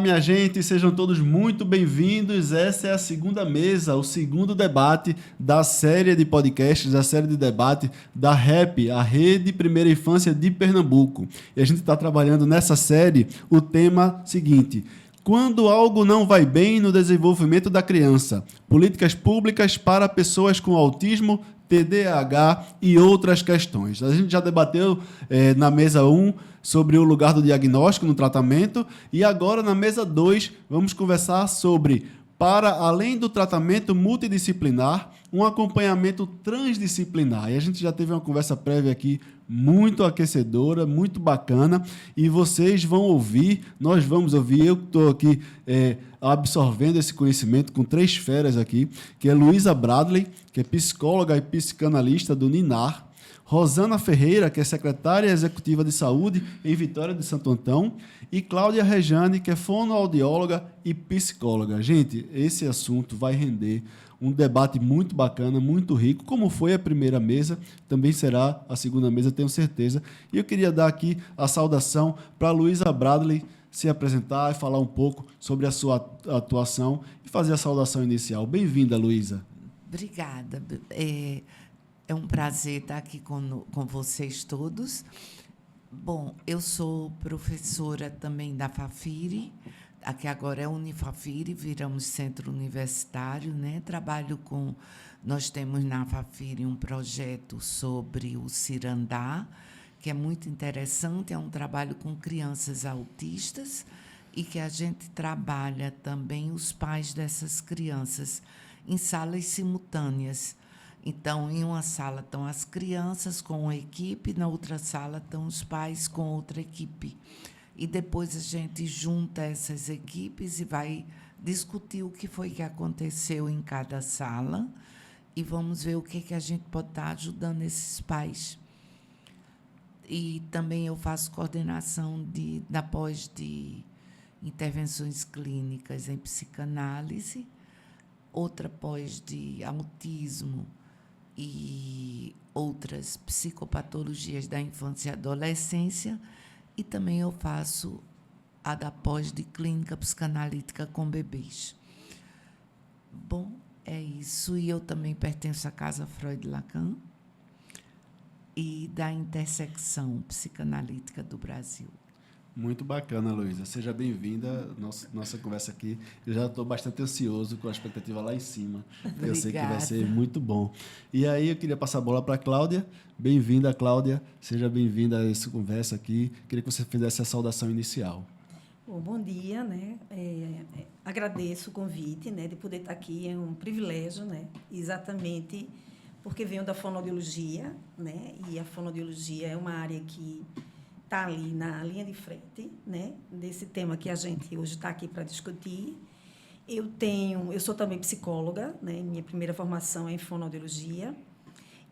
minha gente, sejam todos muito bem-vindos. Essa é a segunda mesa, o segundo debate da série de podcasts, da série de debate da REP, a Rede Primeira Infância de Pernambuco. E a gente está trabalhando nessa série o tema seguinte: quando algo não vai bem no desenvolvimento da criança, políticas públicas para pessoas com autismo, TDAH e outras questões. A gente já debateu na mesa 1 sobre o lugar do diagnóstico no tratamento e agora na mesa 2 vamos conversar sobre, para além do tratamento multidisciplinar, um acompanhamento transdisciplinar. E a gente já teve uma conversa prévia aqui muito aquecedora, muito bacana, e vocês vão ouvir, nós vamos ouvir, eu estou aqui absorvendo esse conhecimento com 3 feras aqui, que é Luísa Bradley, que é psicóloga e psicanalista do NINAR, Rosana Ferreira, que é secretária executiva de saúde em Vitória de Santo Antão, e Cláudia Rejane, que é fonoaudióloga e psicóloga. Gente, esse assunto vai render um debate muito bacana, muito rico, como foi a primeira mesa, também será a segunda mesa, tenho certeza. E eu queria dar aqui a saudação para a Luísa Bradley se apresentar e falar um pouco sobre a sua atuação e fazer a saudação inicial. Bem-vinda, Luísa. Obrigada. É um prazer estar aqui com vocês todos. Bom, eu sou professora também da Fafiri, aqui agora é Unifafiri, viramos centro universitário, né? Nós temos na Fafiri um projeto sobre o Cirandar, que é muito interessante, é um trabalho com crianças autistas e que a gente trabalha também os pais dessas crianças em salas simultâneas. Então, em uma sala estão as crianças com uma equipe, na outra sala estão os pais com outra equipe. E depois a gente junta essas equipes e vai discutir o que foi que aconteceu em cada sala e vamos ver o que a gente pode estar ajudando esses pais. E também eu faço coordenação da pós de intervenções clínicas em psicanálise, outra pós de autismo e outras psicopatologias da infância e adolescência, e também eu faço a da pós de clínica psicanalítica com bebês. Bom, é isso. E eu também pertenço à Casa Freud-Lacan e da Intersecção Psicanalítica do Brasil. Muito bacana, Luísa. Seja bem-vinda à nossa conversa aqui. Eu já estou bastante ansioso, com a expectativa lá em cima. Obrigada. Eu sei que vai ser muito bom. E aí eu queria passar a bola para a Cláudia. Bem-vinda, Cláudia. Seja bem-vinda a essa conversa aqui. Queria que você fizesse a saudação inicial. Bom dia, né? Agradeço o convite, né, de poder estar aqui. É um privilégio, né? Exatamente porque venho da fonoaudiologia, né? E a fonoaudiologia é uma área que está ali na linha de frente, né, desse tema que a gente hoje está aqui para discutir. Eu sou também psicóloga, né, minha primeira formação é em fonoaudiologia,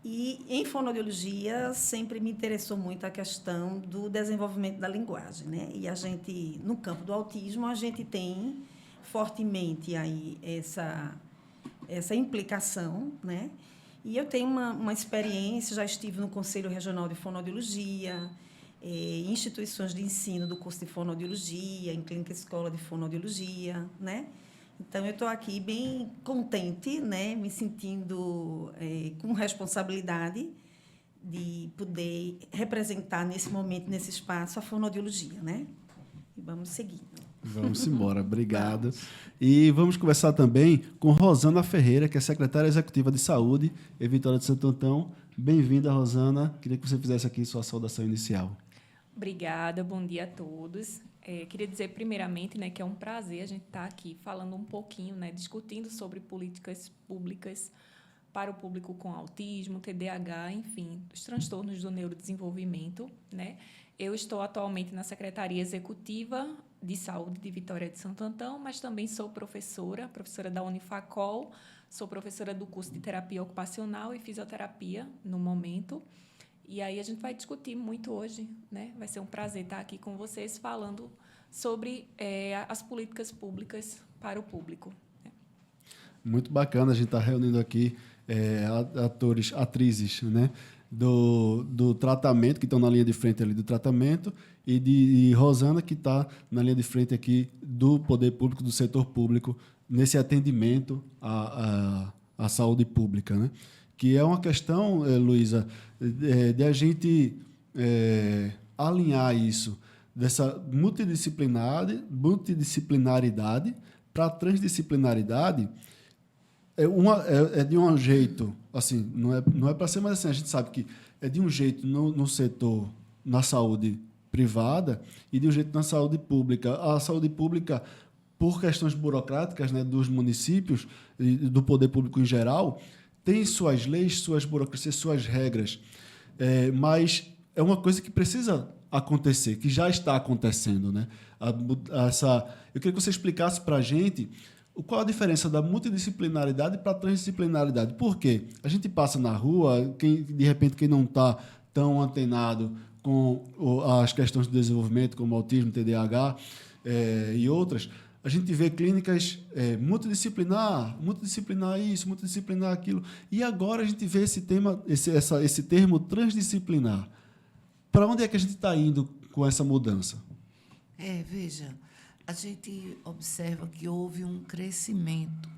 e em fonoaudiologia sempre me interessou muito a questão do desenvolvimento da linguagem, né, e a gente, no campo do autismo, a gente tem fortemente aí essa implicação, né, e eu tenho uma experiência, já estive no Conselho Regional de Fonoaudiologia, instituições de ensino do curso de fonoaudiologia, em clínica escola de fonoaudiologia, né? Então, eu estou aqui bem contente, né? Me sentindo com responsabilidade de poder representar, nesse momento, nesse espaço, a fonoaudiologia, né? E vamos seguindo. Vamos embora, obrigado. E vamos conversar também com Rosana Ferreira, que é secretária executiva de saúde em Vitória de Santo Antão. Bem-vinda, Rosana. Queria que você fizesse aqui sua saudação inicial. Obrigada, bom dia a todos. Queria dizer, primeiramente, né, que é um prazer a gente estar aqui falando um pouquinho, né, discutindo sobre políticas públicas para o público com autismo, TDAH, enfim, os transtornos do neurodesenvolvimento, né? Eu estou atualmente na Secretaria Executiva de Saúde de Vitória de Santo Antão, mas também sou professora da Unifacol, sou professora do curso de Terapia Ocupacional e Fisioterapia no momento. E aí a gente vai discutir muito hoje, né? Vai ser um prazer estar aqui com vocês falando sobre as políticas públicas para o público. Né? Muito bacana, a gente está reunindo aqui atores, atrizes, né? do tratamento, que estão na linha de frente ali do tratamento, e Rosana, que está na linha de frente aqui do poder público, do setor público, nesse atendimento à saúde pública, né? Que é uma questão, Luísa, de a gente alinhar isso, dessa multidisciplinaridade para a transdisciplinaridade. É de um jeito, assim, não é para ser, mas assim, a gente sabe que é de um jeito no setor, na saúde privada, e de um jeito na saúde pública. A saúde pública, por questões burocráticas, né, dos municípios e do poder público em geral, tem suas leis, suas burocracias, suas regras, mas é uma coisa que precisa acontecer, que já está acontecendo, né? Eu queria que você explicasse para a gente qual a diferença da multidisciplinaridade para a transdisciplinaridade. Por quê? A gente passa na rua, de repente, quem não está tão antenado com as questões do desenvolvimento, como autismo, TDAH e outras, a gente vê clínicas multidisciplinar isso, multidisciplinar aquilo. E agora a gente vê esse termo transdisciplinar. Para onde é que a gente está indo com essa mudança? Veja, a gente observa que houve um crescimento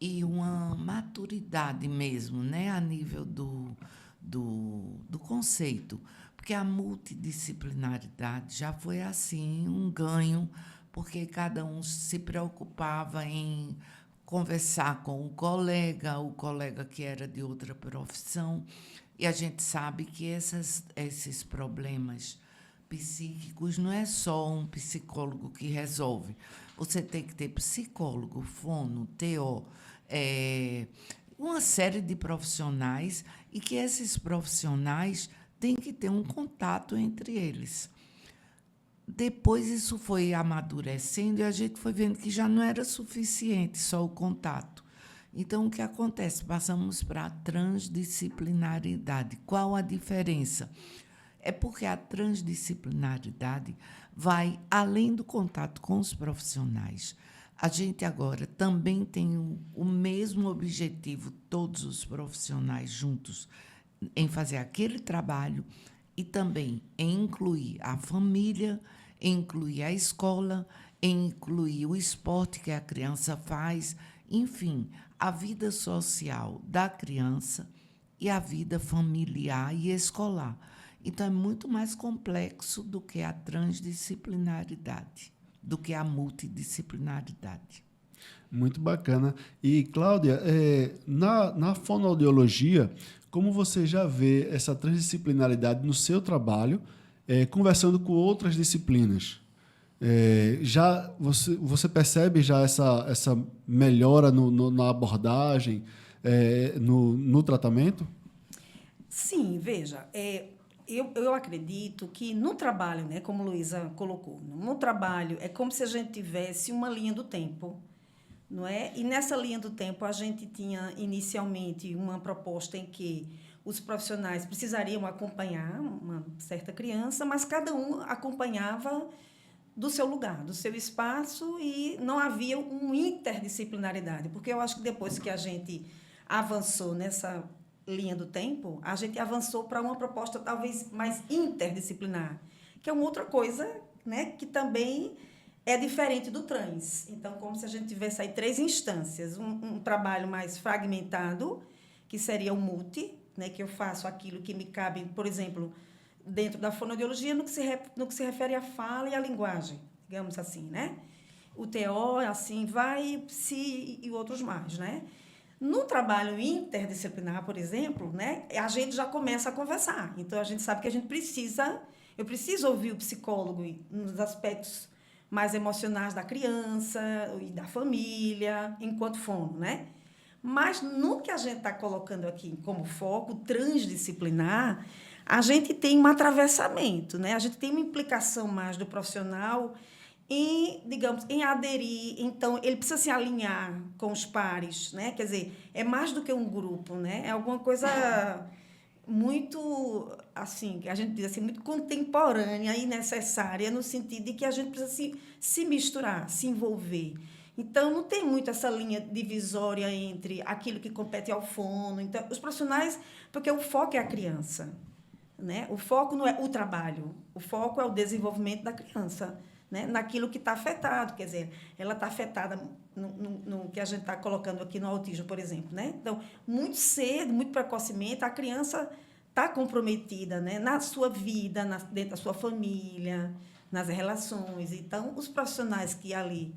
e uma maturidade mesmo, né, a nível do conceito, porque a multidisciplinaridade já foi assim um ganho, porque cada um se preocupava em conversar com o colega que era de outra profissão, e a gente sabe que esses problemas psíquicos não é só um psicólogo que resolve. Você tem que ter psicólogo, fono, TO, uma série de profissionais, e que esses profissionais têm que ter um contato entre eles. Depois isso foi amadurecendo e a gente foi vendo que já não era suficiente só o contato. Então, o que acontece? Passamos para a transdisciplinaridade. Qual a diferença? É porque a transdisciplinaridade vai além do contato com os profissionais. A gente agora também tem o mesmo objetivo, todos os profissionais juntos, em fazer aquele trabalho e também em incluir a família, em incluir a escola, em incluir o esporte que a criança faz, enfim, a vida social da criança e a vida familiar e escolar. Então, é muito mais complexo do que a transdisciplinaridade, do que a multidisciplinaridade. Muito bacana. E, Cláudia, na fonoaudiologia, como você já vê essa transdisciplinaridade no seu trabalho, conversando com outras disciplinas? Já você percebe já essa melhora na abordagem, no tratamento? Sim, veja, eu acredito que no trabalho, né, como Luísa colocou, no trabalho é como se a gente tivesse uma linha do tempo, não é? E nessa linha do tempo a gente tinha inicialmente uma proposta em que os profissionais precisariam acompanhar uma certa criança, mas cada um acompanhava do seu lugar, do seu espaço, e não havia uma interdisciplinaridade, porque eu acho que depois que a gente avançou nessa linha do tempo, a gente avançou para uma proposta talvez mais interdisciplinar, que é uma outra coisa, né, que também é diferente do trans. Então, como se a gente tivesse aí 3 instâncias, um trabalho mais fragmentado, que seria o multi, né, que eu faço aquilo que me cabe, por exemplo, dentro da fonoaudiologia, no que se refere à fala e à linguagem, digamos assim, né? O TO, assim, vai, psi e outros mais, né? No trabalho interdisciplinar, por exemplo, né, a gente já começa a conversar. Então, a gente sabe que eu preciso ouvir o psicólogo nos aspectos mais emocionais da criança e da família, enquanto fono, né? Mas no que a gente está colocando aqui como foco transdisciplinar, a gente tem um atravessamento, né? A gente tem uma implicação mais do profissional em, digamos, em aderir. Então, ele precisa se alinhar com os pares, né? Quer dizer, é mais do que um grupo, né? É alguma coisa muito, assim, a gente diz assim, muito contemporânea e necessária, no sentido de que a gente precisa se misturar, se envolver. Então, não tem muito essa linha divisória entre aquilo que compete ao fono. Então, os profissionais, porque o foco é a criança, né? O foco não é o trabalho, o foco é o desenvolvimento da criança, né? Naquilo que está afetado, quer dizer, ela está afetada no que a gente está colocando aqui no autismo, por exemplo, né? Então, muito cedo, muito precocemente, a criança está comprometida, né? Na sua vida, dentro da sua família, nas relações. Então, os profissionais que ali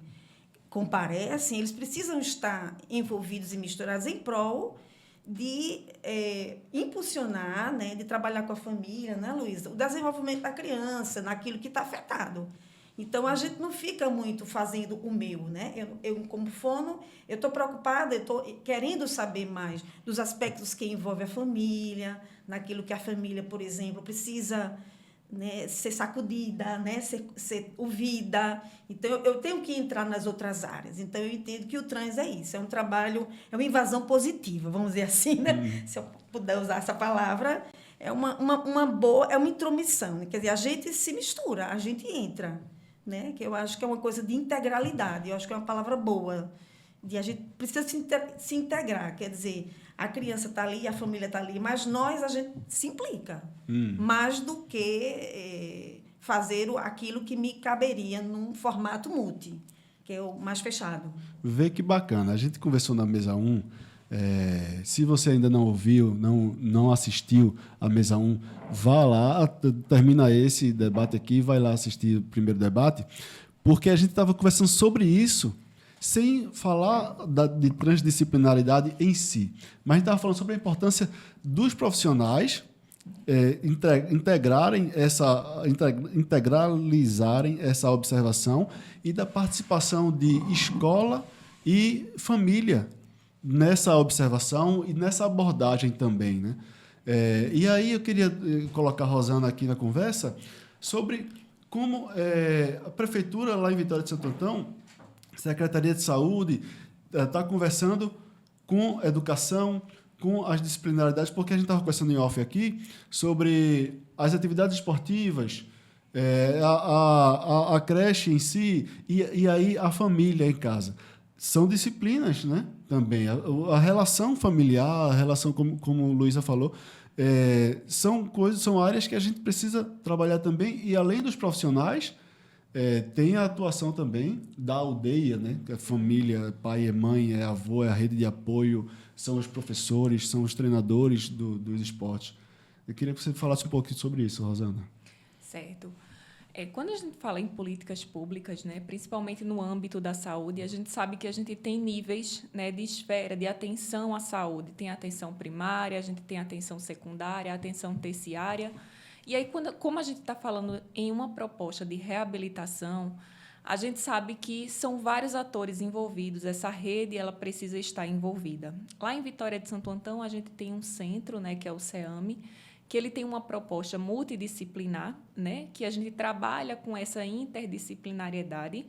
comparecem, eles precisam estar envolvidos e misturados em prol de impulsionar, né, de trabalhar com a família, né, Luísa, o desenvolvimento da criança, naquilo que está afetado. Então, a gente não fica muito fazendo o meu, né? Eu como fono, eu estou preocupada, eu estou querendo saber mais dos aspectos que envolvem a família, naquilo que a família, por exemplo, precisa, né, ser sacudida, né, ser ouvida. Então, eu tenho que entrar nas outras áreas. Então, eu entendo que o trans é isso, é um trabalho, é uma invasão positiva, vamos dizer assim, né? Se eu puder usar essa palavra, é uma boa, é uma intromissão, né? Quer dizer, a gente se mistura, a gente entra, né? Que eu acho que é uma coisa de integralidade, eu acho que é uma palavra boa, de a gente precisa se integrar, quer dizer, a criança está ali, a família está ali, mas a gente se implica, mais do que fazer aquilo que me caberia num formato multi, que é o mais fechado. Vê que bacana. A gente conversou na mesa 1. Se você ainda não ouviu, não assistiu a mesa 1, vá lá, termina esse debate aqui, vai lá assistir o primeiro debate, porque a gente estava conversando sobre isso, sem falar de transdisciplinaridade em si. Mas a gente estava falando sobre a importância dos profissionais integralizarem essa observação e da participação de escola e família nessa observação e nessa abordagem também, né? E aí eu queria colocar a Rosana aqui na conversa sobre como a prefeitura lá em Vitória de Santo Antão, Secretaria de Saúde, está conversando com educação, com as disciplinaridades, porque a gente estava conversando em off aqui sobre as atividades esportivas, a creche em si, e aí a família em casa. São disciplinas, né? Também. A relação familiar, a relação, como Luísa falou, são áreas que a gente precisa trabalhar também, e além dos profissionais, tem a atuação também da aldeia, né? Que é família, pai, é mãe, é avô, é a rede de apoio, são os professores, são os treinadores dos esportes. Eu queria que você falasse um pouquinho sobre isso, Rosana. Certo. Quando a gente fala em políticas públicas, né, principalmente no âmbito da saúde, a gente sabe que a gente tem níveis, né, de esfera, de atenção à saúde. Tem a atenção primária, a gente tem a atenção secundária, a atenção terciária. E aí, como a gente está falando em uma proposta de reabilitação, a gente sabe que são vários atores envolvidos. Essa rede ela precisa estar envolvida. Lá em Vitória de Santo Antão, a gente tem um centro, né, que é o CEAME, que ele tem uma proposta multidisciplinar, né, que a gente trabalha com essa interdisciplinariedade.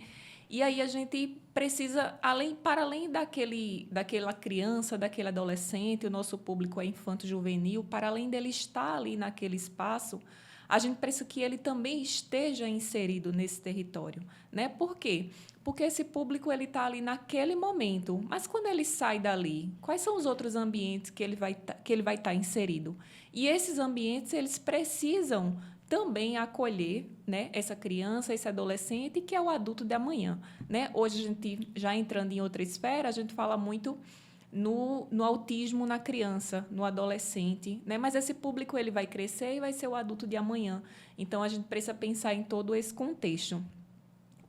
E aí a gente precisa, para além daquela criança, daquele adolescente, o nosso público é infanto-juvenil, para além dele estar ali naquele espaço, a gente precisa que ele também esteja inserido nesse território, né? Por quê? Porque esse público ele está ali naquele momento, mas quando ele sai dali, quais são os outros ambientes que ele vai estar inserido? E esses ambientes eles precisam também acolher, né, essa criança, esse adolescente, que é o adulto de amanhã, né? Hoje, a gente, já entrando em outra esfera, a gente fala muito no autismo na criança, no adolescente, né? Mas esse público ele vai crescer e vai ser o adulto de amanhã. Então, a gente precisa pensar em todo esse contexto.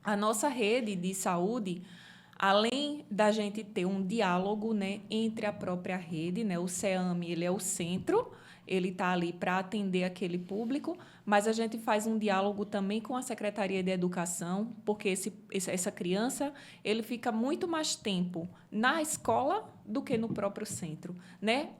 A nossa rede de saúde, além da gente ter um diálogo, né, entre a própria rede, né, o CEAME ele é o centro, ele está ali para atender aquele público, mas a gente faz um diálogo também com a Secretaria de Educação, porque essa criança ele fica muito mais tempo na escola do que no próprio centro, né?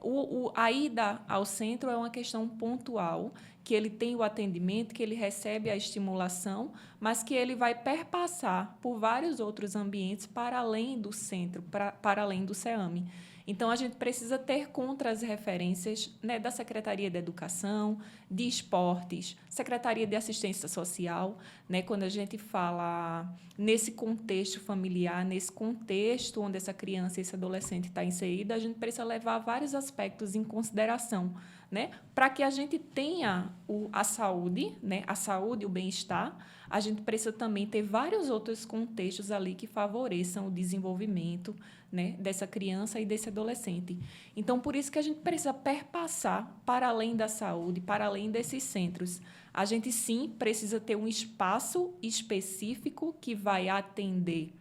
A ida ao centro é uma questão pontual, que ele tem o atendimento, que ele recebe a estimulação, mas que ele vai perpassar por vários outros ambientes para além do centro, para além do CEAME. Então, a gente precisa ter contra-referências, né, da Secretaria de Educação, de Esportes, Secretaria de Assistência Social, né, quando a gente fala nesse contexto familiar, nesse contexto onde essa criança e esse adolescente está inserida, a gente precisa levar vários aspectos em consideração, né, para que a gente tenha a saúde, né, a saúde e o bem-estar. A gente precisa também ter vários outros contextos ali que favoreçam o desenvolvimento, né, dessa criança e desse adolescente. Então, por isso que a gente precisa perpassar para além da saúde, para além desses centros. A gente, sim, precisa ter um espaço específico que vai atender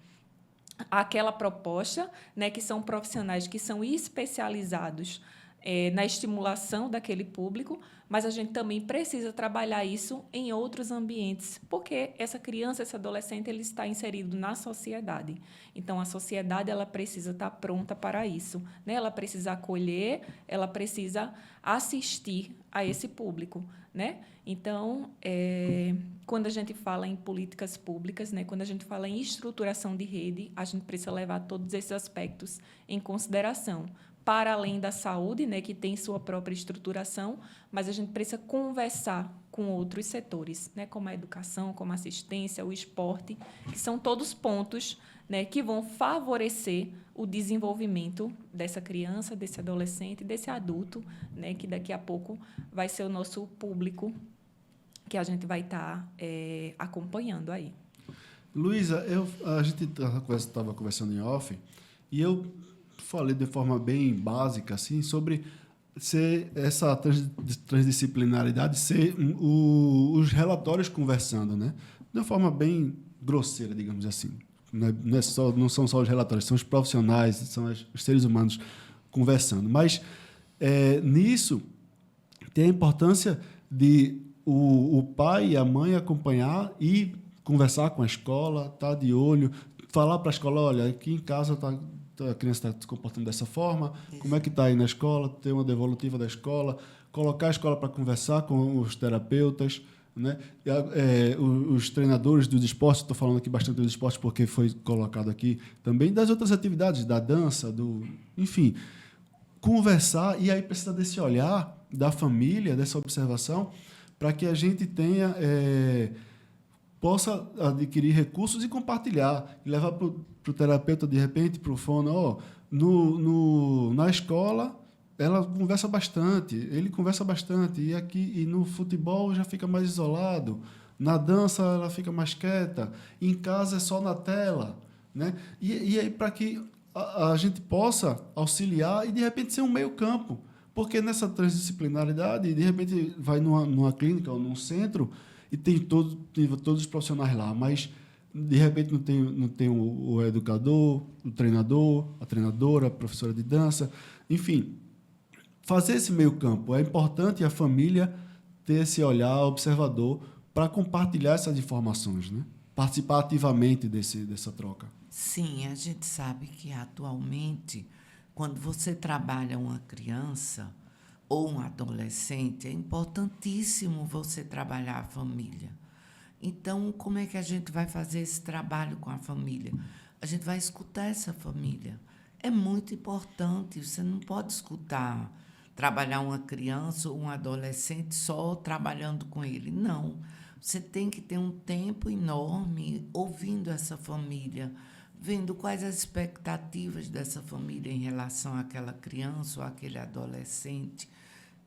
àquela proposta, né, que são profissionais que são especializados na estimulação daquele público, mas a gente também precisa trabalhar isso em outros ambientes, porque essa criança, esse adolescente, ele está inserido na sociedade. Então, a sociedade ela precisa estar pronta para isso, né? Ela precisa acolher, ela precisa assistir a esse público, né? Então, quando a gente fala em políticas públicas, né, quando a gente fala em estruturação de rede, a gente precisa levar todos esses aspectos em consideração, para além da saúde, né, que tem sua própria estruturação, mas a gente precisa conversar com outros setores, né, como a educação, como a assistência, o esporte, que são todos pontos, né, que vão favorecer o desenvolvimento dessa criança, desse adolescente, desse adulto, né, que daqui a pouco vai ser o nosso público que a gente vai estar acompanhando aí. Luísa, a gente estava conversando em off e eu falei de forma bem básica assim, sobre ser essa transdisciplinaridade, ser os relatórios conversando, né? De uma forma bem grosseira, digamos assim. Não são só os relatórios, são os profissionais, são os seres humanos conversando. Mas nisso tem a importância de o pai e a mãe acompanhar e conversar com a escola, estar de olho, falar para a escola, olha, aqui em casa a criança está se comportando dessa forma, isso. Como é que está aí na escola, ter uma devolutiva da escola, colocar a escola para conversar com os terapeutas, né? Os treinadores dos esportes, estou falando aqui bastante dos esportes porque foi colocado aqui também, das outras atividades, da dança, enfim, conversar, e aí precisa desse olhar da família, dessa observação, para que a gente tenha... possa adquirir recursos e compartilhar, e levar para o terapeuta, de repente, para o fono, na escola ela conversa bastante, ele conversa bastante, e no futebol já fica mais isolado, na dança ela fica mais quieta, em casa é só na tela, né? E aí para que a gente possa auxiliar e, de repente, ser um meio campo, porque nessa transdisciplinaridade, de repente, vai numa clínica ou num centro, e tem todos os profissionais lá, mas, de repente, não tem o educador, o treinador, a treinadora, a professora de dança. Enfim, fazer esse meio campo. É importante a família ter esse olhar observador para compartilhar essas informações, né? Participar ativamente dessa troca. Sim, a gente sabe que, atualmente, quando você trabalha uma criança ou um adolescente, é importantíssimo você trabalhar a família. Então, como é que a gente vai fazer esse trabalho com a família? A gente vai escutar essa família. É muito importante, você não pode trabalhar uma criança ou um adolescente só trabalhando com ele. Não, você tem que ter um tempo enorme ouvindo essa família, vendo quais as expectativas dessa família em relação àquela criança ou àquele adolescente.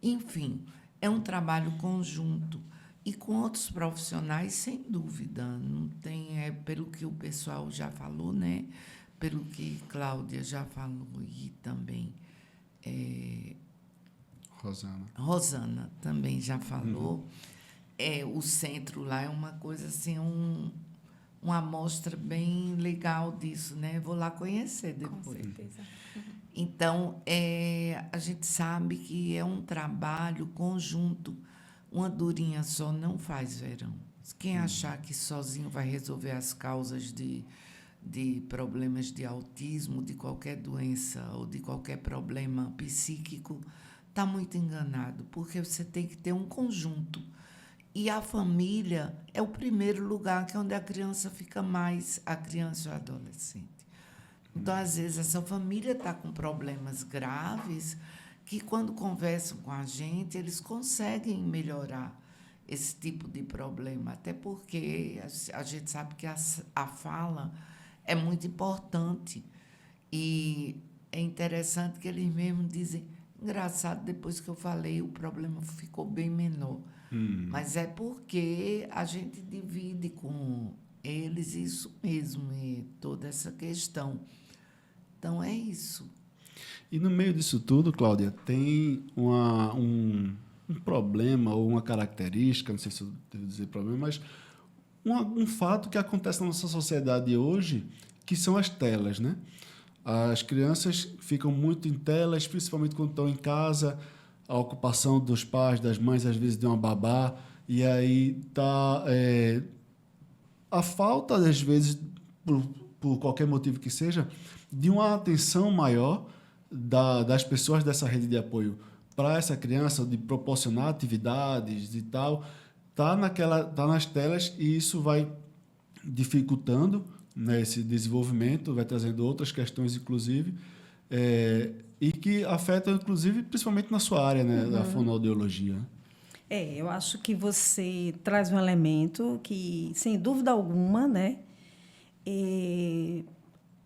Enfim, é um trabalho conjunto e com outros profissionais, sem dúvida. Não tem, pelo que o pessoal já falou, né? Pelo que Cláudia já falou e também Rosana também já falou. O centro lá é uma coisa assim, uma amostra bem legal disso, né? Vou lá conhecer depois. Com certeza. Então, a gente sabe que é um trabalho conjunto. Uma durinha só não faz verão. Quem achar que sozinho vai resolver as causas de problemas de autismo, de qualquer doença ou de qualquer problema psíquico, está muito enganado, porque você tem que ter um conjunto. E a família é o primeiro lugar que é onde a criança fica mais, a criança e o adolescente. Então, às vezes, essa família está com problemas graves que, quando conversam com a gente, eles conseguem melhorar esse tipo de problema. Até porque a gente sabe que a fala é muito importante. E é interessante que eles mesmos dizem, engraçado, depois que eu falei, o problema ficou bem menor. Mas é porque a gente divide com eles isso mesmo, e toda essa questão. Então, é isso. E no meio disso tudo, Cláudia, tem um problema ou uma característica, não sei se eu devo dizer problema, mas um fato que acontece na nossa sociedade hoje, que são as telas, né? As crianças ficam muito em telas, principalmente quando estão em casa, a ocupação dos pais, das mães, às vezes de uma babá, e aí a falta, às vezes, por qualquer motivo que seja, de uma atenção maior das pessoas dessa rede de apoio para essa criança, de proporcionar atividades e tal, tá nas telas, e isso vai dificultando, né, esse desenvolvimento, vai trazendo outras questões, inclusive, e que afetam, inclusive, principalmente na sua área, né, da fonoaudiologia. Eu acho que você traz um elemento que, sem dúvida alguma, né,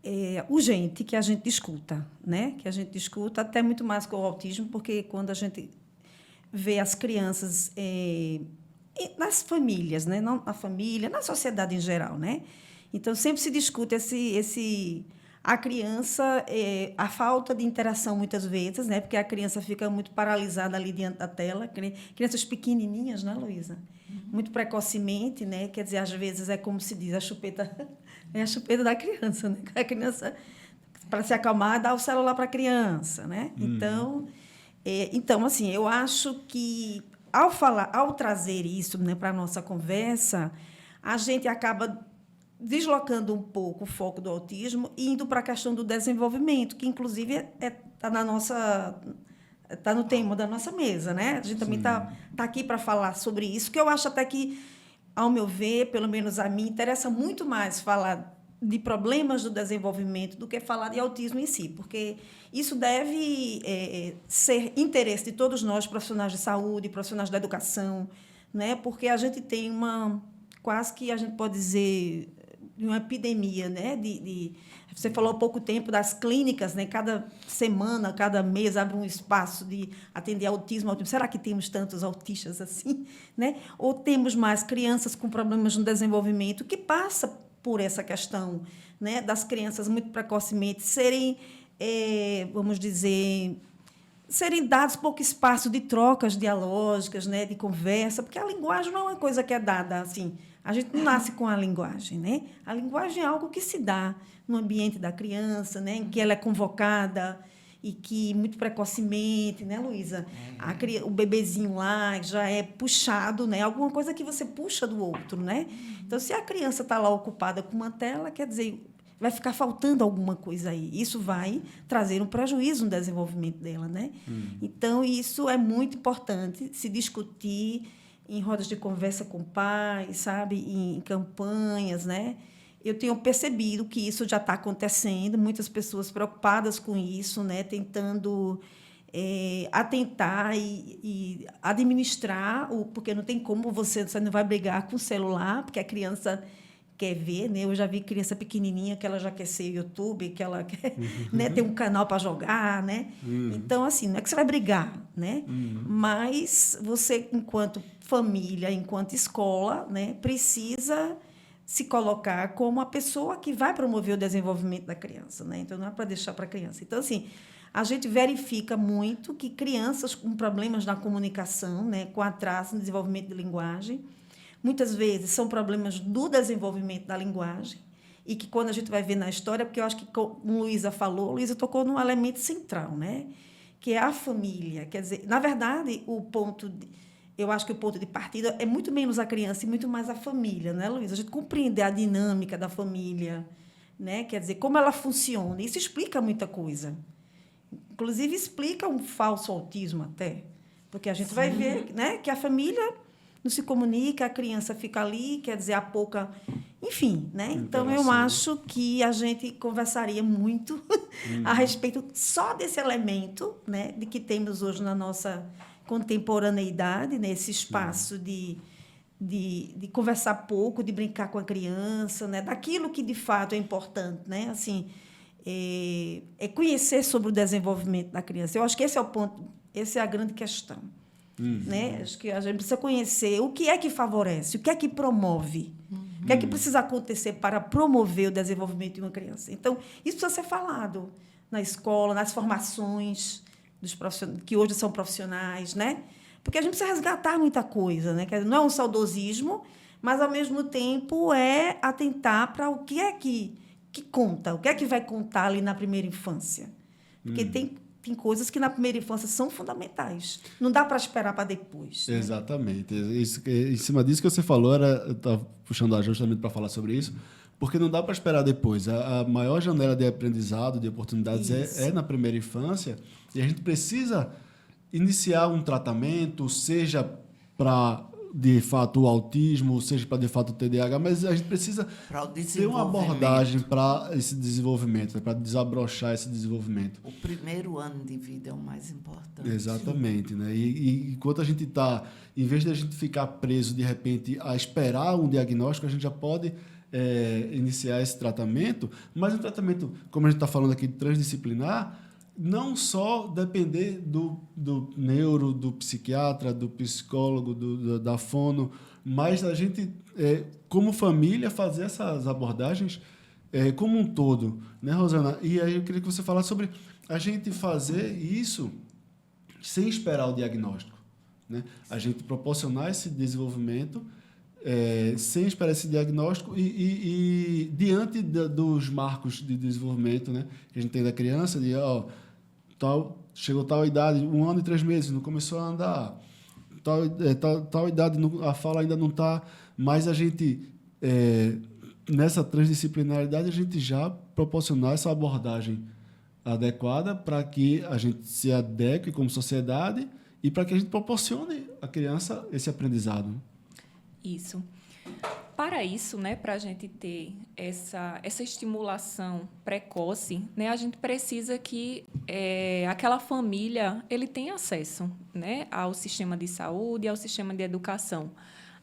é urgente que a gente discuta, né? Que a gente discuta até muito mais com o autismo, porque quando a gente vê as crianças nas famílias, né? Não na família, na sociedade em geral, né? Então, sempre se discute a criança, a falta de interação muitas vezes, né? Porque a criança fica muito paralisada ali diante da tela. Crianças pequenininhas, né, Luísa? Muito precocemente, né? Quer dizer, às vezes é como se diz, a chupeta é a chupeta da criança, né? A criança, para se acalmar, dá o celular para a criança, né? Então, assim, eu acho que ao trazer isso, né, para a nossa conversa, a gente acaba deslocando um pouco o foco do autismo e indo para a questão do desenvolvimento, que, inclusive, está no tema da nossa mesa, né? A gente também está aqui para falar sobre isso, que eu acho até que, ao meu ver, pelo menos a mim, interessa muito mais falar de problemas do desenvolvimento do que falar de autismo em si, porque isso deve ser interesse de todos nós, profissionais de saúde, profissionais da educação, né? Porque a gente tem quase que a gente pode dizer, uma epidemia, né? Você falou há pouco tempo das clínicas, né? Cada semana, cada mês abre um espaço de atender autismo. Será que temos tantos autistas assim, né? Ou temos mais crianças com problemas no desenvolvimento que passa por essa questão, né? Das crianças muito precocemente serem, vamos dizer, serem dados pouco espaço de trocas dialógicas, né? De conversa, porque a linguagem não é uma coisa que é dada assim. A gente não nasce com a linguagem, né? A linguagem é algo que se dá no ambiente da criança, né? Em que ela é convocada e que, muito precocemente, né, Luísa? O bebezinho lá já é puxado, né? Alguma coisa que você puxa do outro, né? Então, se a criança está lá ocupada com uma tela, quer dizer, vai ficar faltando alguma coisa aí. Isso vai trazer um prejuízo no desenvolvimento dela, né? Então, isso é muito importante se discutir em rodas de conversa com pais, sabe? Em campanhas, né? Eu tenho percebido que isso já está acontecendo, muitas pessoas preocupadas com isso, né? Tentando atentar e administrar, porque não tem como você não vai brigar com o celular, porque a criança quer ver, né? Eu já vi criança pequenininha que ela já quer ser YouTube, que ela quer, né, ter um canal para jogar, né? Então, assim, não é que você vai brigar, né? Mas você, enquanto família, enquanto escola, né, precisa se colocar como a pessoa que vai promover o desenvolvimento da criança, né? Então, não é para deixar para a criança. Então, assim, a gente verifica muito que crianças com problemas na comunicação, né, com atraso no desenvolvimento de linguagem, muitas vezes são problemas do desenvolvimento da linguagem, e que, quando a gente vai ver na história, porque eu acho que, como Luísa falou, Luísa tocou num elemento central, né? Que é a família. Quer dizer, na verdade, eu acho que o ponto de partida é muito menos a criança e muito mais a família, né, Luísa? A gente compreender a dinâmica da família, né? Quer dizer, como ela funciona. Isso explica muita coisa. Inclusive, explica um falso autismo até. Porque a gente vai ver, né, que a família não se comunica, a criança fica ali, quer dizer, há pouca Enfim, né? Então, eu Interação. acho que a gente conversaria muito a respeito só desse elemento, né, de que temos hoje na nossa contemporaneidade, nesse espaço de conversar pouco, de brincar com a criança, né, daquilo que de fato é importante, né? Assim, é conhecer sobre o desenvolvimento da criança. Eu acho que esse é o ponto, essa é a grande questão. Né? Acho que a gente precisa conhecer o que é que favorece, o que é que promove, o que é que precisa acontecer para promover o desenvolvimento de uma criança. Então, isso precisa ser falado na escola, nas formações dos profissionais, que hoje são profissionais, né? Porque a gente precisa resgatar muita coisa, né? Não é um saudosismo, mas, ao mesmo tempo, é atentar para o que é que conta, o que é que vai contar ali na primeira infância. Porque tem coisas que na primeira infância são fundamentais. Não dá para esperar para depois. Né? Exatamente. Em cima disso que você falou, eu estava puxando a justamente para falar sobre isso, porque não dá para esperar depois. A maior janela de aprendizado, de oportunidades, é na primeira infância, e a gente precisa iniciar um tratamento, seja para, de fato, o autismo, seja para, de fato, o TDAH, mas a gente precisa ter uma abordagem para esse desenvolvimento, para desabrochar esse desenvolvimento. O primeiro ano de vida é o mais importante. Exatamente. Né? E enquanto a gente está, em vez de a gente ficar preso, de repente, a esperar um diagnóstico, a gente já pode iniciar esse tratamento, mas um tratamento, como a gente está falando aqui, transdisciplinar, não só depender do neuro, do psiquiatra, do psicólogo, da fono, mas a gente, como família, fazer essas abordagens como um todo, né, Rosana? E aí eu queria que você falasse sobre a gente fazer isso sem esperar o diagnóstico, né? A gente proporcionar esse desenvolvimento sem esperar esse diagnóstico e diante dos marcos de desenvolvimento, né, que a gente tem da criança, chegou tal idade, 1 ano e 3 meses, não começou a andar, tal idade, a fala ainda não está, mas a gente, nessa transdisciplinaridade, a gente já proporcionar essa abordagem adequada para que a gente se adeque como sociedade e para que a gente proporcione à criança esse aprendizado. Isso. Para isso, né, para a gente ter essa estimulação precoce, né, a gente precisa que aquela família ele tenha acesso, né, ao sistema de saúde e ao sistema de educação.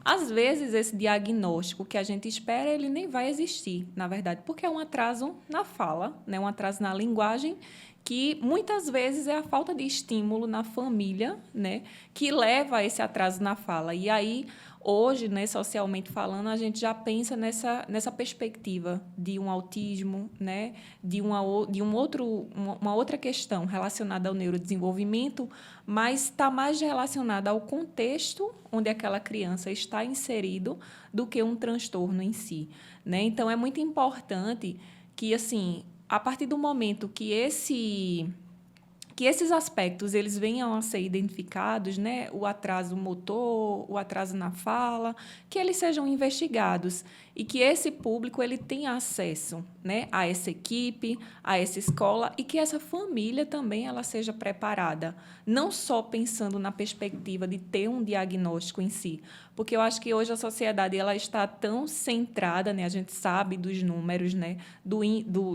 Às vezes, esse diagnóstico que a gente espera, ele nem vai existir, na verdade, porque é um atraso na fala, né, um atraso na linguagem, que muitas vezes é a falta de estímulo na família, né, que leva a esse atraso na fala. E aí, hoje, né, socialmente falando, a gente já pensa nessa perspectiva de um autismo, né, de uma outra questão relacionada ao neurodesenvolvimento, mas está mais relacionada ao contexto onde aquela criança está inserido do que um transtorno em si, né? Então, é muito importante que, assim, a partir do momento que esses aspectos eles venham a ser identificados, né, o atraso motor, o atraso na fala, que eles sejam investigados e que esse público ele tenha acesso, né, a essa equipe, a essa escola e que essa família também ela seja preparada, não só pensando na perspectiva de ter um diagnóstico em si, porque eu acho que hoje a sociedade ela está tão centrada, né, a gente sabe dos números, né,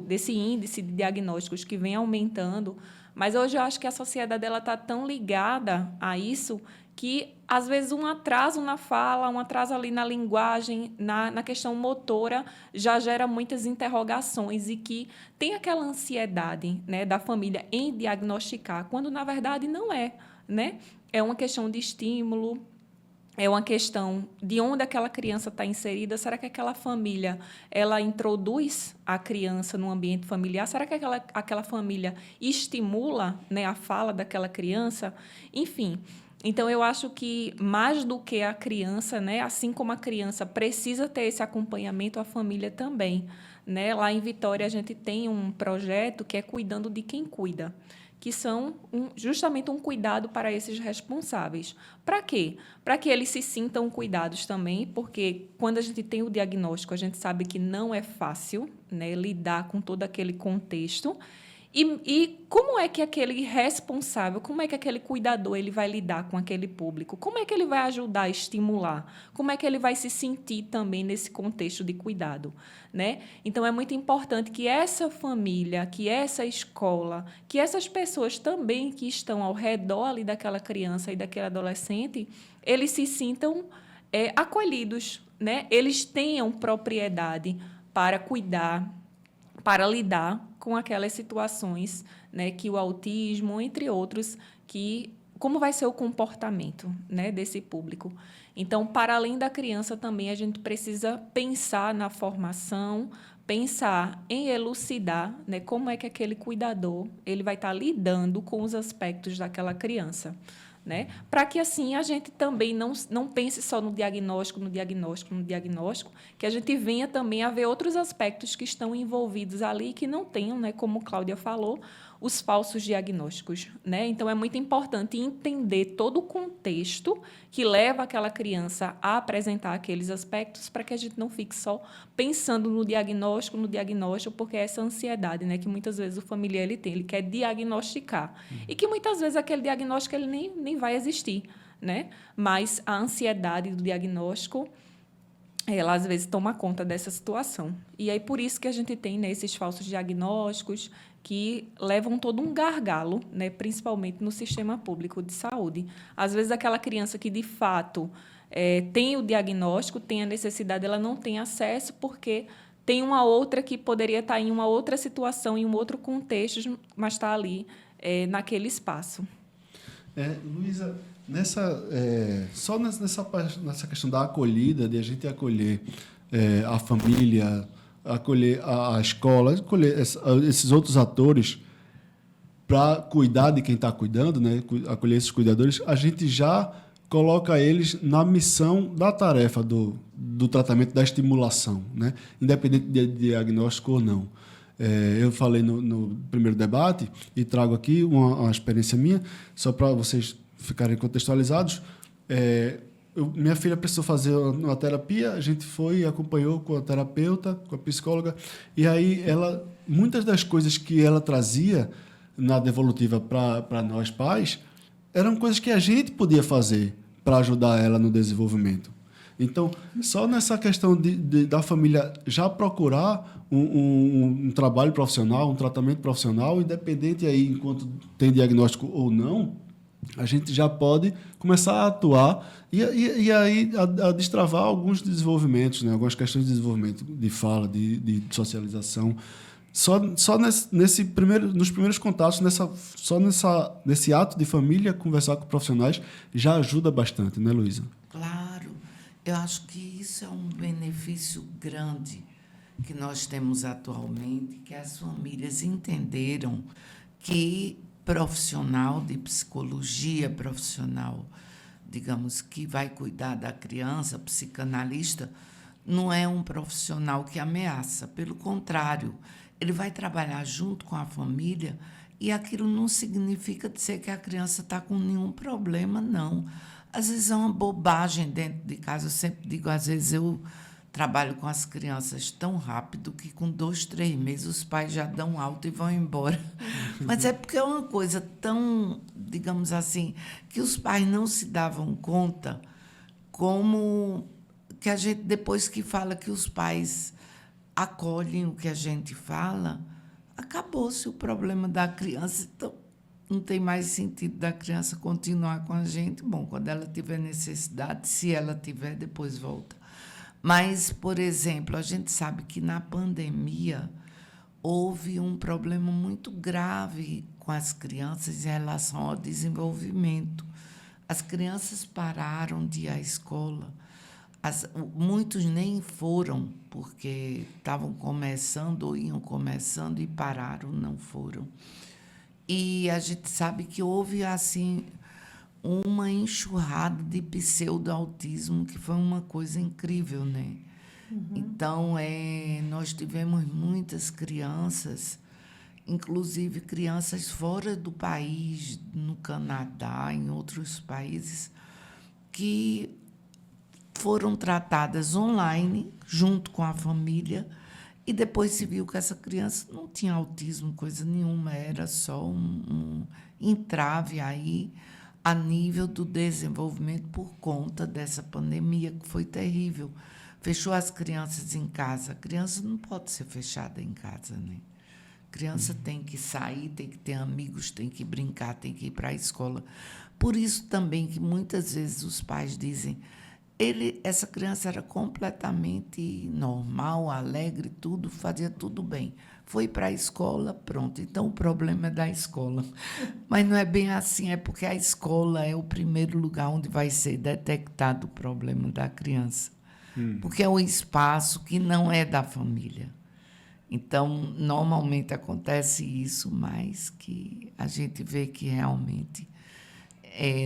desse índice de diagnósticos que vem aumentando. Mas hoje eu acho que a sociedade está tão ligada a isso que, às vezes, um atraso na fala, um atraso ali na linguagem, na questão motora, já gera muitas interrogações e que tem aquela ansiedade, né, da família em diagnosticar, quando, na verdade, não é, né? É uma questão de estímulo, é uma questão de onde aquela criança está inserida. Será que aquela família ela introduz a criança no ambiente familiar? Será que aquela família estimula, né, a fala daquela criança? Enfim, então eu acho que mais do que a criança, né, assim como a criança precisa ter esse acompanhamento, a família também, né? Lá em Vitória a gente tem um projeto que é Cuidando de Quem Cuida, que são justamente um cuidado para esses responsáveis. Para quê? Para que eles se sintam cuidados também, porque quando a gente tem o diagnóstico, a gente sabe que não é fácil, né, lidar com todo aquele contexto E como é que aquele responsável, como é que aquele cuidador ele vai lidar com aquele público? Como é que ele vai ajudar a estimular? Como é que ele vai se sentir também nesse contexto de cuidado, né? Então, é muito importante que essa família, que essa escola, que essas pessoas também que estão ao redor ali daquela criança e daquele adolescente, eles se sintam acolhidos, né? Eles tenham propriedade para cuidar, para lidar com aquelas situações, né, que o autismo, entre outros, como vai ser o comportamento, né, desse público. Então, para além da criança, também a gente precisa pensar na formação, pensar em elucidar, né, como é que aquele cuidador ele vai estar lidando com os aspectos daquela criança, né? Para que, assim, a gente também não pense só no diagnóstico, que a gente venha também a ver outros aspectos que estão envolvidos ali que não tenham, né, como Cláudia falou, os falsos diagnósticos, né? Então, é muito importante entender todo o contexto que leva aquela criança a apresentar aqueles aspectos para que a gente não fique só pensando no diagnóstico, porque é essa ansiedade, né, que muitas vezes o familiar ele tem, ele quer diagnosticar. E que muitas vezes aquele diagnóstico ele nem vai existir, né? Mas a ansiedade do diagnóstico, ela às vezes toma conta dessa situação. E aí por isso que a gente tem, né, esses falsos diagnósticos que levam todo um gargalo, né, principalmente no sistema público de saúde. Às vezes aquela criança que de fato tem o diagnóstico, tem a necessidade, ela não tem acesso porque tem uma outra que poderia estar em uma outra situação, em um outro contexto, mas está ali naquele espaço. Luísa, só nessa questão da acolhida, de a gente acolher a família, acolher a escola, acolher esses outros atores para cuidar de quem está cuidando, né? Acolher esses cuidadores, a gente já coloca eles na missão da tarefa do tratamento, da estimulação, né? Independente de diagnóstico ou não. Eu falei no primeiro debate e trago aqui uma experiência minha, só para vocês ficarem contextualizados. Minha filha precisou fazer uma terapia, a gente foi e acompanhou com a terapeuta, com a psicóloga, e aí muitas das coisas que ela trazia na devolutiva para nós pais eram coisas que a gente podia fazer para ajudar ela no desenvolvimento. Então, só nessa questão da família já procurar um trabalho profissional, um tratamento profissional, independente aí enquanto tem diagnóstico ou não, a gente já pode começar a atuar e aí a destravar alguns desenvolvimentos, né? Algumas questões de desenvolvimento, de fala, de socialização. Só nos primeiros contatos, nesse ato de família, conversar com profissionais já ajuda bastante, né, Luísa? Claro. Eu acho que isso é um benefício grande que nós temos atualmente, que as famílias entenderam que profissional de psicologia, profissional, digamos, que vai cuidar da criança, psicanalista, não é um profissional que ameaça. Pelo contrário, ele vai trabalhar junto com a família e aquilo não significa dizer que a criança está com nenhum problema, não. Às vezes é uma bobagem dentro de casa. Eu sempre digo, às vezes eu trabalho com as crianças tão rápido que com 2, 3 meses os pais já dão alta e vão embora. Mas é porque é uma coisa tão, digamos assim, que os pais não se davam conta, como que a gente, depois que fala que os pais acolhem o que a gente fala, acabou-se o problema da criança. Então, não tem mais sentido da criança continuar com a gente. Bom, quando ela tiver necessidade, se ela tiver, depois volta. Mas, por exemplo, a gente sabe que na pandemia houve um problema muito grave com as crianças em relação ao desenvolvimento. As crianças pararam de ir à escola. Muitos nem foram, porque estavam começando ou iam começando e pararam, não foram. E a gente sabe que houve, assim, uma enxurrada de pseudo-autismo, que foi uma coisa incrível, né? Uhum. Então, nós tivemos muitas crianças, inclusive crianças fora do país, no Canadá, em outros países, que foram tratadas online, junto com a família, E depois se viu que essa criança não tinha autismo, coisa nenhuma, era só um entrave aí a nível do desenvolvimento por conta dessa pandemia, que foi terrível. Fechou as crianças em casa. A criança não pode ser fechada em casa, né? A criança tem que sair, tem que ter amigos, tem que brincar, tem que ir para a escola. Por isso também que muitas vezes os pais dizem, essa criança era completamente normal, alegre, tudo, fazia tudo bem. Foi para a escola, pronto. Então, o problema é da escola. Mas não é bem assim, é porque a escola é o primeiro lugar onde vai ser detectado o problema da criança. Porque é um espaço que não é da família. Então, normalmente acontece isso, mas que a gente vê que realmente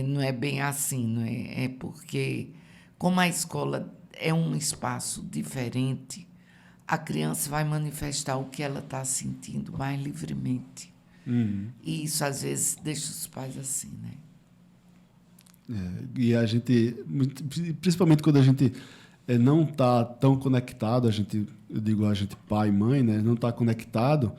não é bem assim. Não é? É porque, como a escola é um espaço diferente, a criança vai manifestar o que ela está sentindo mais livremente. E isso, às vezes, deixa os pais assim, né? E a gente, principalmente quando a gente não está tão conectado, eu digo a gente pai e mãe, né, não está conectado,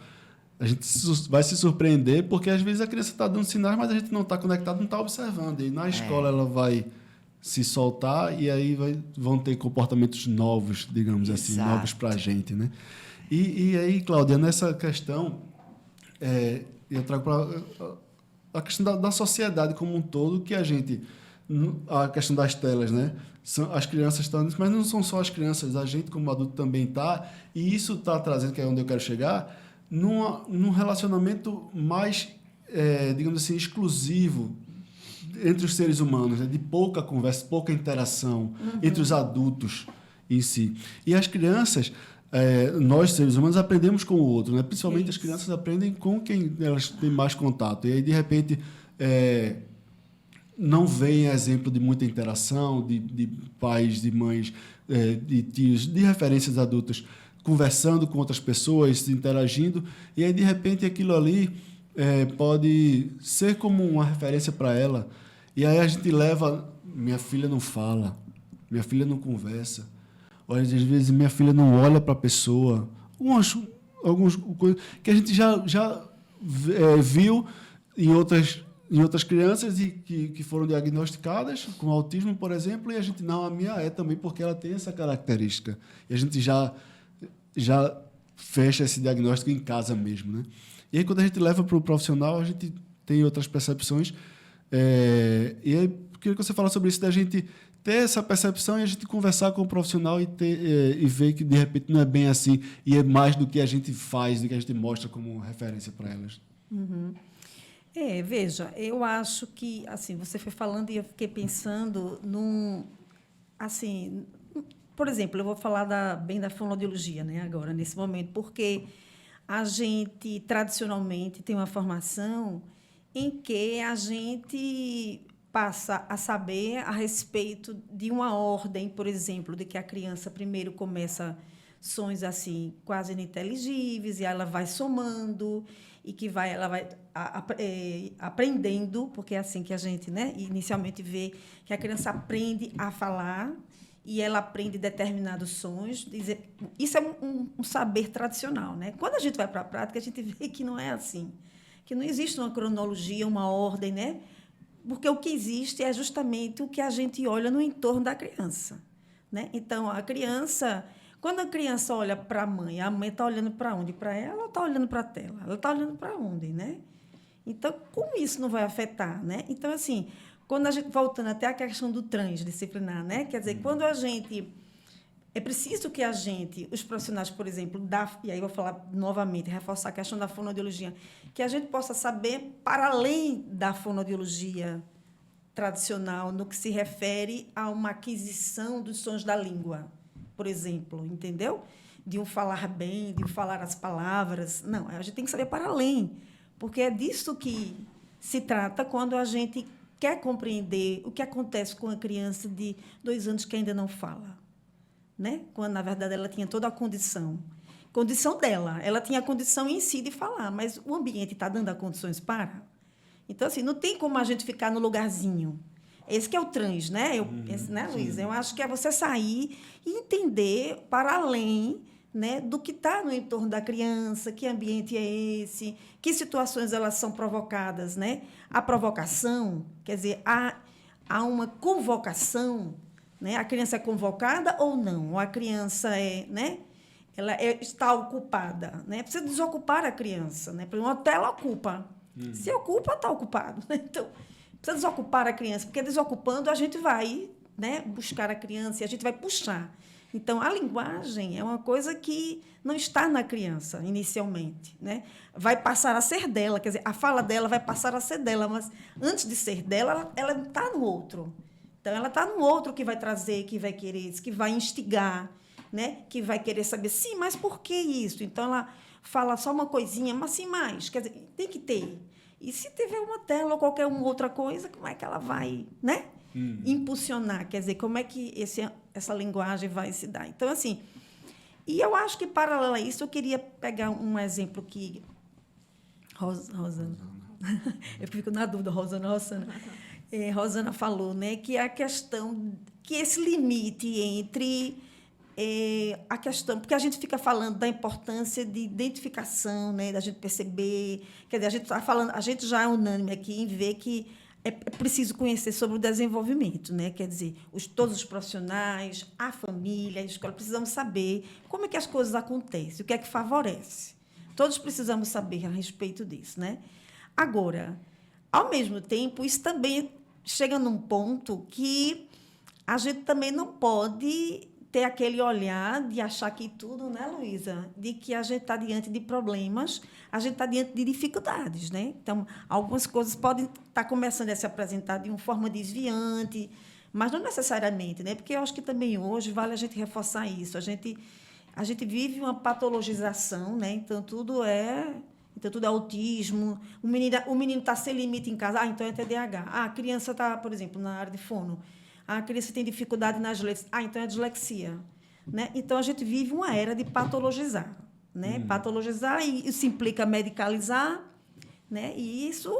a gente vai se surpreender, porque às vezes a criança está dando sinais, mas a gente não está conectado, não está observando. E na escola ela vai se soltar e aí vão ter comportamentos novos, digamos assim, novos para a gente, né? E aí, Cláudia, nessa questão, eu trago para a questão da sociedade como um todo, que a questão das telas, né? As crianças estão nisso, mas não são só as crianças, a gente como adulto também está, e isso está trazendo, que é onde eu quero chegar, num relacionamento mais, digamos assim, exclusivo entre os seres humanos, né? De pouca conversa, pouca interação entre os adultos em si. E as crianças, nós seres humanos aprendemos com o outro, né? Principalmente as crianças aprendem com quem elas têm mais contato. E aí, de repente, não vem exemplo de muita interação, de pais, de mães, de tios, de referências adultas, conversando com outras pessoas, interagindo, e aí, de repente, aquilo ali pode ser como uma referência para ela. E aí a gente leva, minha filha não fala, minha filha não conversa, olha, às vezes minha filha não olha para a pessoa, algumas coisas que a gente já viu em outras crianças e que foram diagnosticadas com autismo, por exemplo, e a gente, não, a minha também, porque ela tem essa característica. E a gente já fecha esse diagnóstico em casa mesmo, né? E aí, quando a gente leva para o profissional, a gente tem outras percepções. E aí, eu queria que você falasse sobre isso, da gente ter essa percepção e a gente conversar com o profissional e ver que, de repente, não é bem assim e é mais do que a gente faz, do que a gente mostra como referência para elas. Veja, eu acho que, assim, você foi falando e eu fiquei pensando assim, por exemplo, eu vou falar bem da fonoaudiologia, né, agora, nesse momento, porque a gente, tradicionalmente, tem uma formação em que a gente passa a saber a respeito de uma ordem, por exemplo, de que a criança primeiro começa sons assim quase ininteligíveis e ela vai somando e que ela vai aprendendo, porque é assim que a gente, né, inicialmente vê que a criança aprende a falar e ela aprende determinados sons. Isso é um saber tradicional, né? Quando a gente vai para a prática, a gente vê que não é assim, que não existe uma cronologia, uma ordem, né? Porque o que existe é justamente o que a gente olha no entorno da criança, né? Então, a criança, quando a criança olha para a mãe está olhando para onde? Para ela, ela está olhando para a tela, ela está olhando para onde, né? Então, como isso não vai afetar, né? Então, assim, quando a gente, voltando até a questão do transdisciplinar, né? Quer dizer, quando a gente... É preciso que a gente, os profissionais, por exemplo, e aí vou falar novamente, reforçar a questão da fonoaudiologia, que a gente possa saber, para além da fonoaudiologia tradicional, no que se refere a uma aquisição dos sons da língua, por exemplo, entendeu? De um falar bem, de um falar as palavras. Não, a gente tem que saber para além, porque é disso que se trata quando a gente quer compreender o que acontece com a criança de 2 anos que ainda não fala, né? Quando, na verdade, ela tinha toda a condição dela. Ela tinha a condição em si de falar, mas o ambiente está dando as condições para. Então, assim, não tem como a gente ficar no lugarzinho. Esse que é o né, Luísa? Eu acho que é você sair e entender para além né, do que está no entorno da criança, que ambiente é esse, que situações elas são provocadas, né? A provocação, quer dizer, há uma convocação, né? A criança é convocada ou não? Ou a criança né? Está ocupada, né? Precisa desocupar a criança, né? Porque um hotel ocupa. Se ocupa, está ocupado, né? Então, precisa desocupar a criança, porque desocupando a gente vai, né, buscar a criança e a gente vai puxar. Então, a linguagem é uma coisa que não está na criança, inicialmente, né? Vai passar a ser dela, quer dizer, a fala dela vai passar a ser dela, mas antes de ser dela, ela está no outro. Então, ela está no outro que vai trazer, que vai querer, que vai instigar, né? Que vai querer saber, sim, mas por que isso? Então, ela fala só uma coisinha, mas sim mais, quer dizer, tem que ter. E se tiver uma tela ou qualquer outra coisa, como é que ela vai, né? Impulsionar, quer dizer, como é que essa linguagem vai se dar. Então, assim, e eu acho que, paralelo a isso, eu queria pegar um exemplo que... Rosana. Eu fico na dúvida, Rosana. Rosana falou, né, que a questão, que esse limite entre a questão, porque a gente fica falando da importância de identificação, né, da gente perceber, quer dizer, a gente está falando, a gente já é unânime aqui em ver que é preciso conhecer sobre o desenvolvimento, né? Quer dizer, todos os profissionais, a família, a escola, precisamos saber como é que as coisas acontecem, o que é que favorece. Todos precisamos saber a respeito disso, né? Agora, ao mesmo tempo, isso também chega num ponto que a gente também não pode ter aquele olhar de achar que tudo, né, Luísa? De que a gente está diante de problemas, a gente está diante de dificuldades, né? Então, algumas coisas podem estar começando a se apresentar de uma forma desviante, mas não necessariamente, né? Porque eu acho que também hoje vale a gente reforçar isso. A gente vive uma patologização, né? Então, tudo é autismo. O menino está sem limite em casa. Então é TDAH. A criança está, por exemplo, na área de fono. A criança tem dificuldade nas letras. Então é dislexia. Né? Então, a gente vive uma era de patologizar. Né? Patologizar, e isso implica medicalizar, né? E isso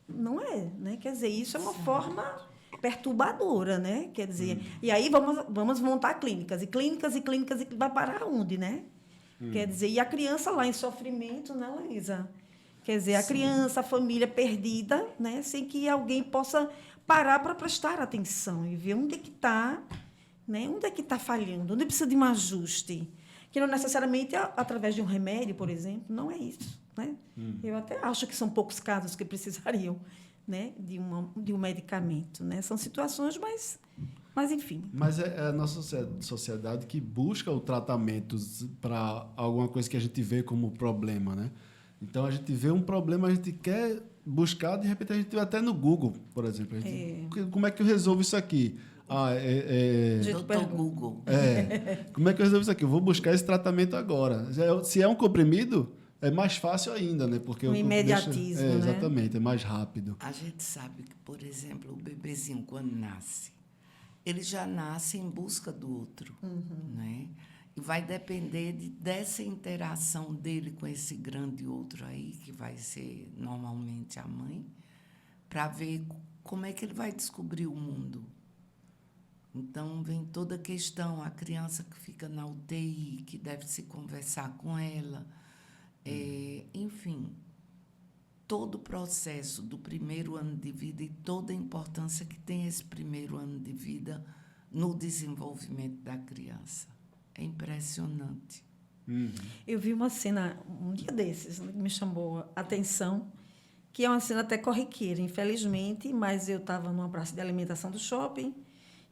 não é. Né? Quer dizer, isso é uma forma perturbadora. Né? Quer dizer, e aí vamos montar clínicas. E clínicas, vai parar onde? Né? Quer dizer, e a criança lá em sofrimento, né, Luísa? Quer dizer, a criança, a família perdida, né? Sem que alguém possa parar para prestar atenção e ver onde é que está, né? Onde é que está falhando, onde precisa de um ajuste. Que não necessariamente é através de um remédio, por exemplo, não é isso. Né? Eu até acho que são poucos casos que precisariam, né, de um medicamento. Né? São situações, mas enfim. Mas é a nossa sociedade que busca o tratamento para alguma coisa que a gente vê como problema, né? Então, a gente vê um problema, a gente quer buscar, de repente, a gente vê até no Google, por exemplo. Como é que eu resolvo isso aqui? Doutor Google. Como é que eu resolvo isso aqui? Eu vou buscar esse tratamento agora. Se é um comprimido, é mais fácil ainda, né? Porque o imediatismo, né? Exatamente, é mais rápido. A gente sabe que, por exemplo, o bebezinho, quando nasce, ele já nasce em busca do outro, né? E vai depender dessa interação dele com esse grande outro aí, que vai ser normalmente a mãe, para ver como é que ele vai descobrir o mundo. Então, vem toda a questão, a criança que fica na UTI, que deve se conversar com ela. Enfim, todo o processo do primeiro ano de vida e toda a importância que tem esse primeiro ano de vida no desenvolvimento da criança. É impressionante. Eu vi uma cena, um dia desses, que me chamou a atenção, que é uma cena até corriqueira, infelizmente, mas eu estava numa praça de alimentação do shopping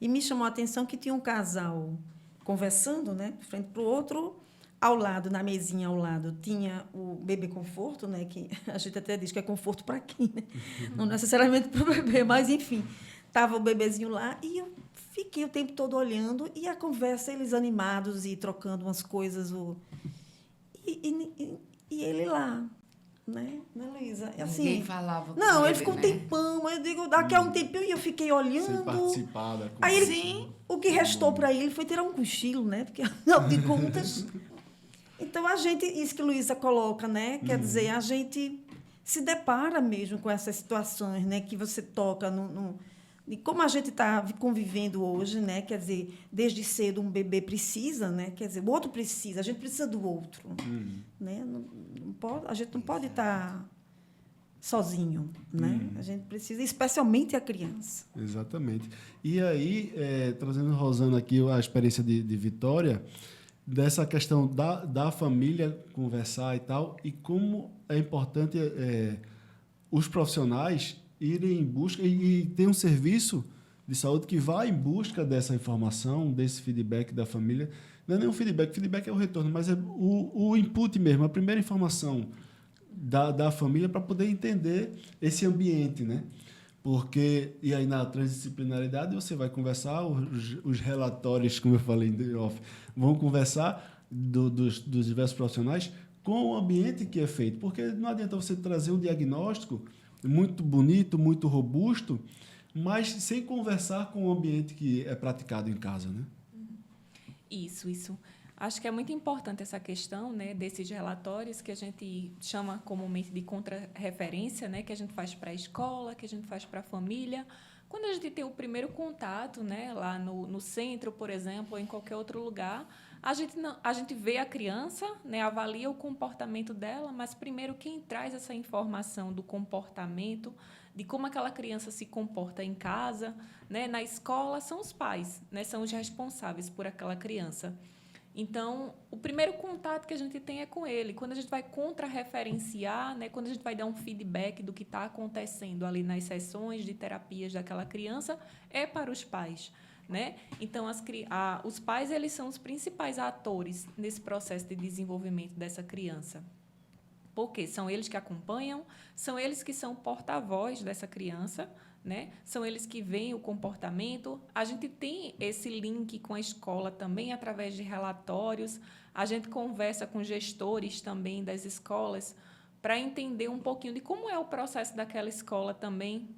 e me chamou a atenção que tinha um casal conversando, né, de frente para o outro. Ao lado, na mesinha ao lado, tinha o bebê conforto, né, que a gente até diz que é conforto para quem, né? Não necessariamente para o bebê, mas, enfim, estava o bebezinho lá e eu fiquei o tempo todo olhando e a conversa, eles animados e trocando umas coisas. E ele lá, né, Luísa? Assim, ninguém falava com não, ele ele, ficou né? um tempão, eu digo, daqui a um tempinho, e eu fiquei olhando. Sem participar da conversa. Aí ele, o que restou para ele foi tirar um cochilo, né? Porque, afinal de contas... Então, isso que Luísa coloca, né? Quer dizer, a gente se depara mesmo com essas situações, né? Que você toca de como a gente está convivendo hoje, né? Quer dizer, desde cedo um bebê precisa, né? Quer dizer, o outro precisa, a gente precisa do outro, né? Não pode, a gente não pode estar sozinho, né? A gente precisa, especialmente a criança. Exatamente. E aí, trazendo Rosana aqui a experiência de Vitória, dessa questão da família conversar e tal, e como é importante os profissionais irem em busca e ter um serviço de saúde que vai em busca dessa informação, desse feedback da família. Não é nem um feedback é o retorno, mas é o input mesmo, a primeira informação da família para poder entender esse ambiente, né? Porque, e aí na transdisciplinaridade você vai conversar, os relatórios, como eu falei em off, vão conversar dos diversos profissionais com o ambiente que é feito. Porque não adianta você trazer um diagnóstico muito bonito, muito robusto, mas sem conversar com o ambiente que é praticado em casa, né? Isso. Acho que é muito importante essa questão, né, desses relatórios que a gente chama comumente de contra-referência, né, que a gente faz para a escola, que a gente faz para a família. Quando a gente tem o primeiro contato, né, lá no centro, por exemplo, ou em qualquer outro lugar, a gente vê a criança, né, avalia o comportamento dela, mas primeiro quem traz essa informação do comportamento, de como aquela criança se comporta em casa, né, na escola, são os pais, né, são os responsáveis por aquela criança. Então, o primeiro contato que a gente tem é com ele. Quando a gente vai contra-referenciar, né, quando a gente vai dar um feedback do que está acontecendo ali nas sessões de terapias daquela criança, é para os pais, né? Então, os pais eles são os principais atores nesse processo de desenvolvimento dessa criança. Porque são eles que acompanham, são eles que são porta-voz dessa criança, né? São eles que veem o comportamento. A gente tem esse link com a escola também através de relatórios. A gente conversa com gestores também das escolas para entender um pouquinho de como é o processo daquela escola também,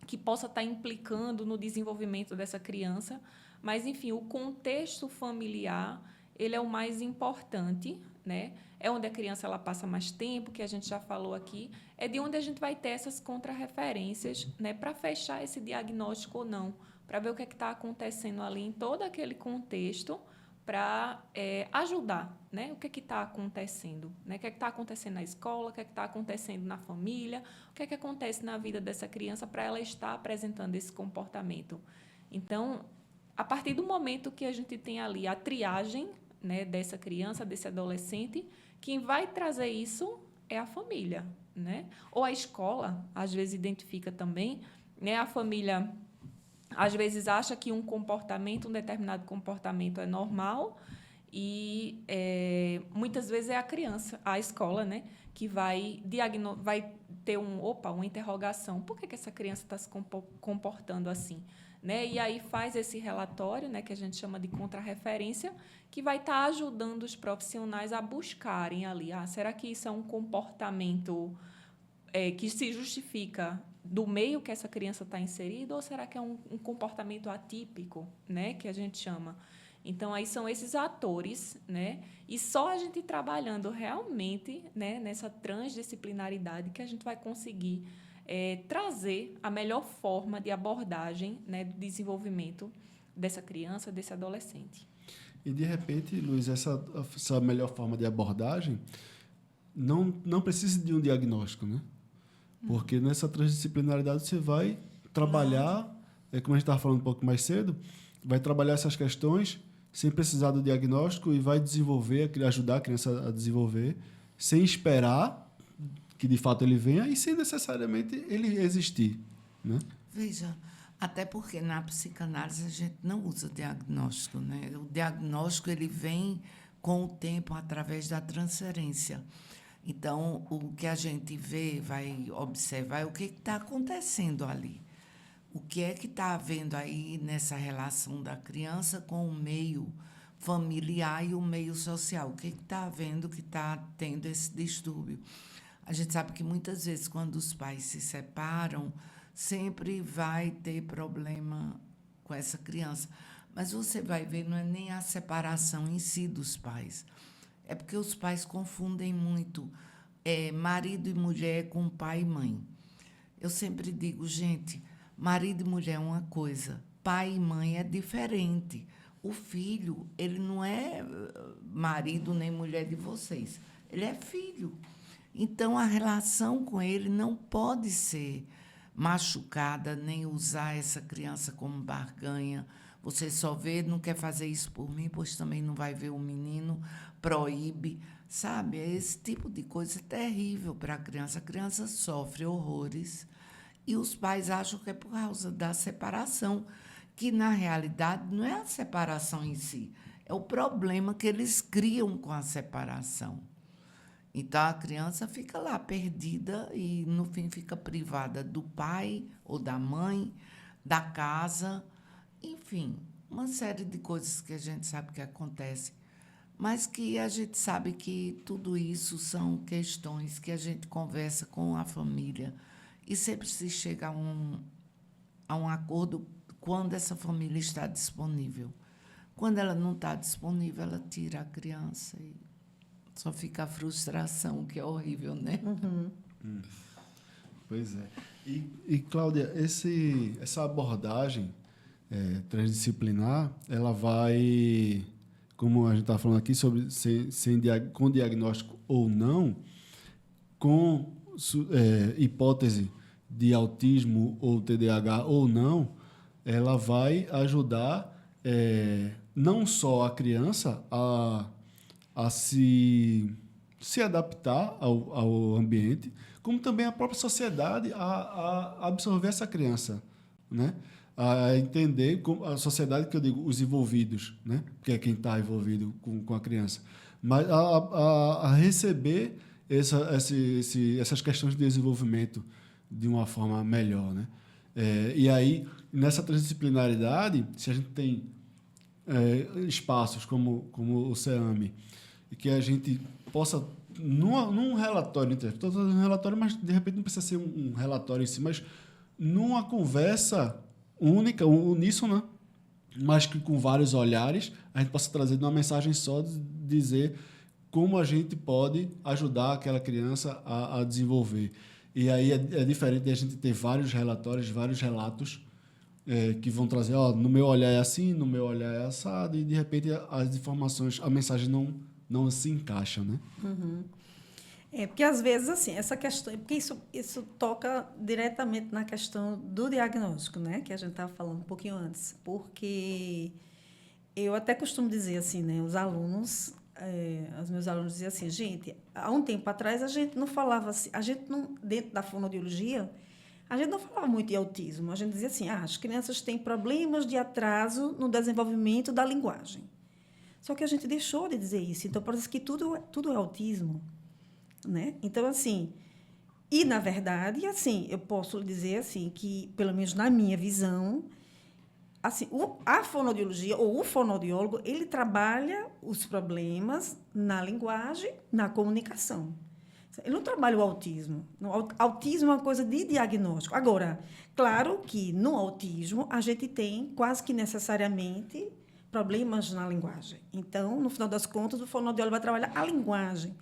que possa estar implicando no desenvolvimento dessa criança. Mas, enfim, o contexto familiar ele é o mais importante, né? É onde a criança ela passa mais tempo, que a gente já falou aqui, é de onde a gente vai ter essas contrarreferências, né, para fechar esse diagnóstico ou não, para ver o que é que está acontecendo ali em todo aquele contexto, para ajudar, né, o que é que está acontecendo, né, o que é que está acontecendo na escola, o que é que está acontecendo na família, o que é que acontece na vida dessa criança para ela estar apresentando esse comportamento. Então, a partir do momento que a gente tem ali a triagem, né, dessa criança, desse adolescente, quem vai trazer isso é a família, né? Ou a escola, às vezes identifica também, né? A família às vezes acha que um determinado comportamento é normal e muitas vezes é a criança, a escola, né, que vai ter uma interrogação. Por que essa criança está se comportando assim? Né? E aí faz esse relatório, né, que a gente chama de contrarreferência, que vai estar ajudando os profissionais a buscarem ali. Será que isso é um comportamento que se justifica do meio que essa criança está inserida, ou será que é um comportamento atípico, né, que a gente chama? Então, aí são esses atores, né? E só a gente trabalhando realmente, né, nessa transdisciplinaridade que a gente vai conseguir trazer a melhor forma de abordagem, né, do desenvolvimento dessa criança, desse adolescente. E, de repente, Luiz, essa melhor forma de abordagem não precisa de um diagnóstico, né? Porque nessa transdisciplinaridade você vai trabalhar, como a gente estava falando um pouco mais cedo, vai trabalhar essas questões sem precisar do diagnóstico e vai ajudar a criança a desenvolver, sem esperar que de fato ele venha e sem necessariamente ele existir, né? Veja, até porque na psicanálise a gente não usa diagnóstico, né? O diagnóstico ele vem com o tempo através da transferência. Então, o que a gente vê, vai observar é o que está acontecendo ali. O que é que está havendo aí nessa relação da criança com o meio familiar e o meio social? O que está havendo que está tendo esse distúrbio? A gente sabe que muitas vezes, quando os pais se separam, sempre vai ter problema com essa criança. Mas você vai ver, não é nem a separação em si dos pais. É porque os pais confundem muito marido e mulher com pai e mãe. Eu sempre digo, gente, Marido e mulher é uma coisa, pai e mãe é diferente. O filho, ele não é marido nem mulher de vocês, ele é filho. Então, a relação com ele não pode ser machucada, nem usar essa criança como barganha. Você só vê, não quer fazer isso por mim, pois também não vai ver o menino, proíbe. Sabe, esse tipo de coisa é terrível para a criança. A criança sofre horrores e os pais acham que é por causa da separação, que, na realidade, não é a separação em si, é o problema que eles criam com a separação. Então, a criança fica lá perdida e, no fim, fica privada do pai ou da mãe, da casa, enfim, uma série de coisas que a gente sabe que acontece, mas que a gente sabe que tudo isso são questões que a gente conversa com a família e sempre se chega a um acordo quando essa família está disponível. Quando ela não está disponível, ela tira a criança e só fica a frustração, que é horrível, né? Pois é. E Cláudia, essa abordagem transdisciplinar, ela vai, como a gente está falando aqui, sobre com diagnóstico ou não, com hipótese de autismo ou TDAH ou não, ela vai ajudar não só a criança a se adaptar ao ambiente, como também a própria sociedade a absorver essa criança, né? A entender a sociedade, que eu digo, os envolvidos, né? Porque é quem está envolvido com a criança, mas a receber essas questões de desenvolvimento de uma forma melhor, né? E aí, nessa transdisciplinaridade, se a gente tem espaços como o CEAME, e que a gente possa, num relatório, estou fazendo um relatório, mas de repente não precisa ser um relatório em si, mas numa conversa única, uníssona, mas que com vários olhares, a gente possa trazer uma mensagem só, de dizer como a gente pode ajudar aquela criança a desenvolver. E aí é diferente de a gente ter vários relatórios, vários relatos que vão trazer, no meu olhar é assim, no meu olhar é assado, e de repente as informações, a mensagem não se encaixa, né? Uhum. Porque às vezes assim, essa questão, porque isso toca diretamente na questão do diagnóstico, né, que a gente estava falando um pouquinho antes, porque eu até costumo dizer assim, né, os meus alunos diziam assim, gente, há um tempo atrás a gente não falava assim, dentro da fonoaudiologia, a gente não falava muito de autismo, a gente dizia assim, as crianças têm problemas de atraso no desenvolvimento da linguagem. Só que a gente deixou de dizer isso, então parece que tudo é autismo, né? Então, assim, e, na verdade, assim, eu posso lhe dizer assim, que, pelo menos na minha visão, assim, a fonoaudiologia, ou o fonoaudiólogo, ele trabalha os problemas na linguagem, na comunicação. Ele não trabalha o autismo. O autismo é uma coisa de diagnóstico. Agora, claro que no autismo a gente tem quase que necessariamente problemas na linguagem. Então, no final das contas, o fonoaudiólogo vai trabalhar a linguagem.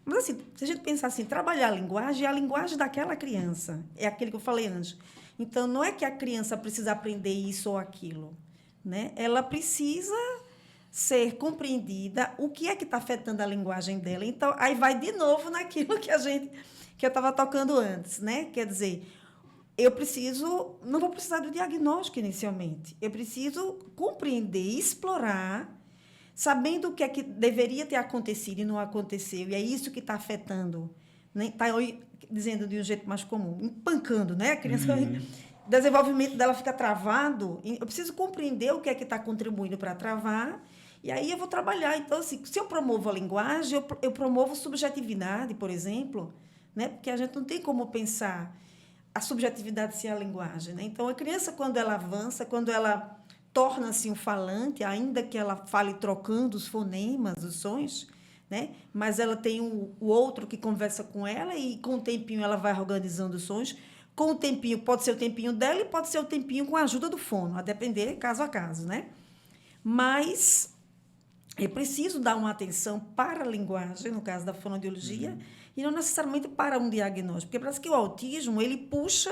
Mas, assim, se a gente pensar assim, trabalhar a linguagem é a linguagem daquela criança. É aquele que eu falei antes. Então, não é que a criança precisa aprender isso ou aquilo, né? Ela precisa ser compreendida o que é que está afetando a linguagem dela. Então, aí vai de novo naquilo que eu estava tocando antes, né? Quer dizer, não vou precisar do diagnóstico inicialmente. Eu preciso compreender, explorar, sabendo o que é que deveria ter acontecido e não aconteceu, e é isso que está afetando, né? Está dizendo de um jeito mais comum, empancando, né? A criança, o desenvolvimento dela fica travado. Eu preciso compreender o que é que está contribuindo para travar, e aí eu vou trabalhar. Então, assim, se eu promovo a linguagem, eu promovo subjetividade, por exemplo, né? Porque a gente não tem como pensar a subjetividade sem a linguagem, né? Então, a criança, quando ela avança, quando ela torna-se um falante, ainda que ela fale trocando os fonemas, os sons, né? Mas ela tem o outro que conversa com ela e, com o tempinho, ela vai organizando os sons. Com o tempinho, pode ser o tempinho dela e pode ser o tempinho com a ajuda do fono, a depender caso a caso, né? Mas é preciso dar uma atenção para a linguagem, no caso da fonoaudiologia, e não necessariamente para um diagnóstico, porque parece que o autismo, ele puxa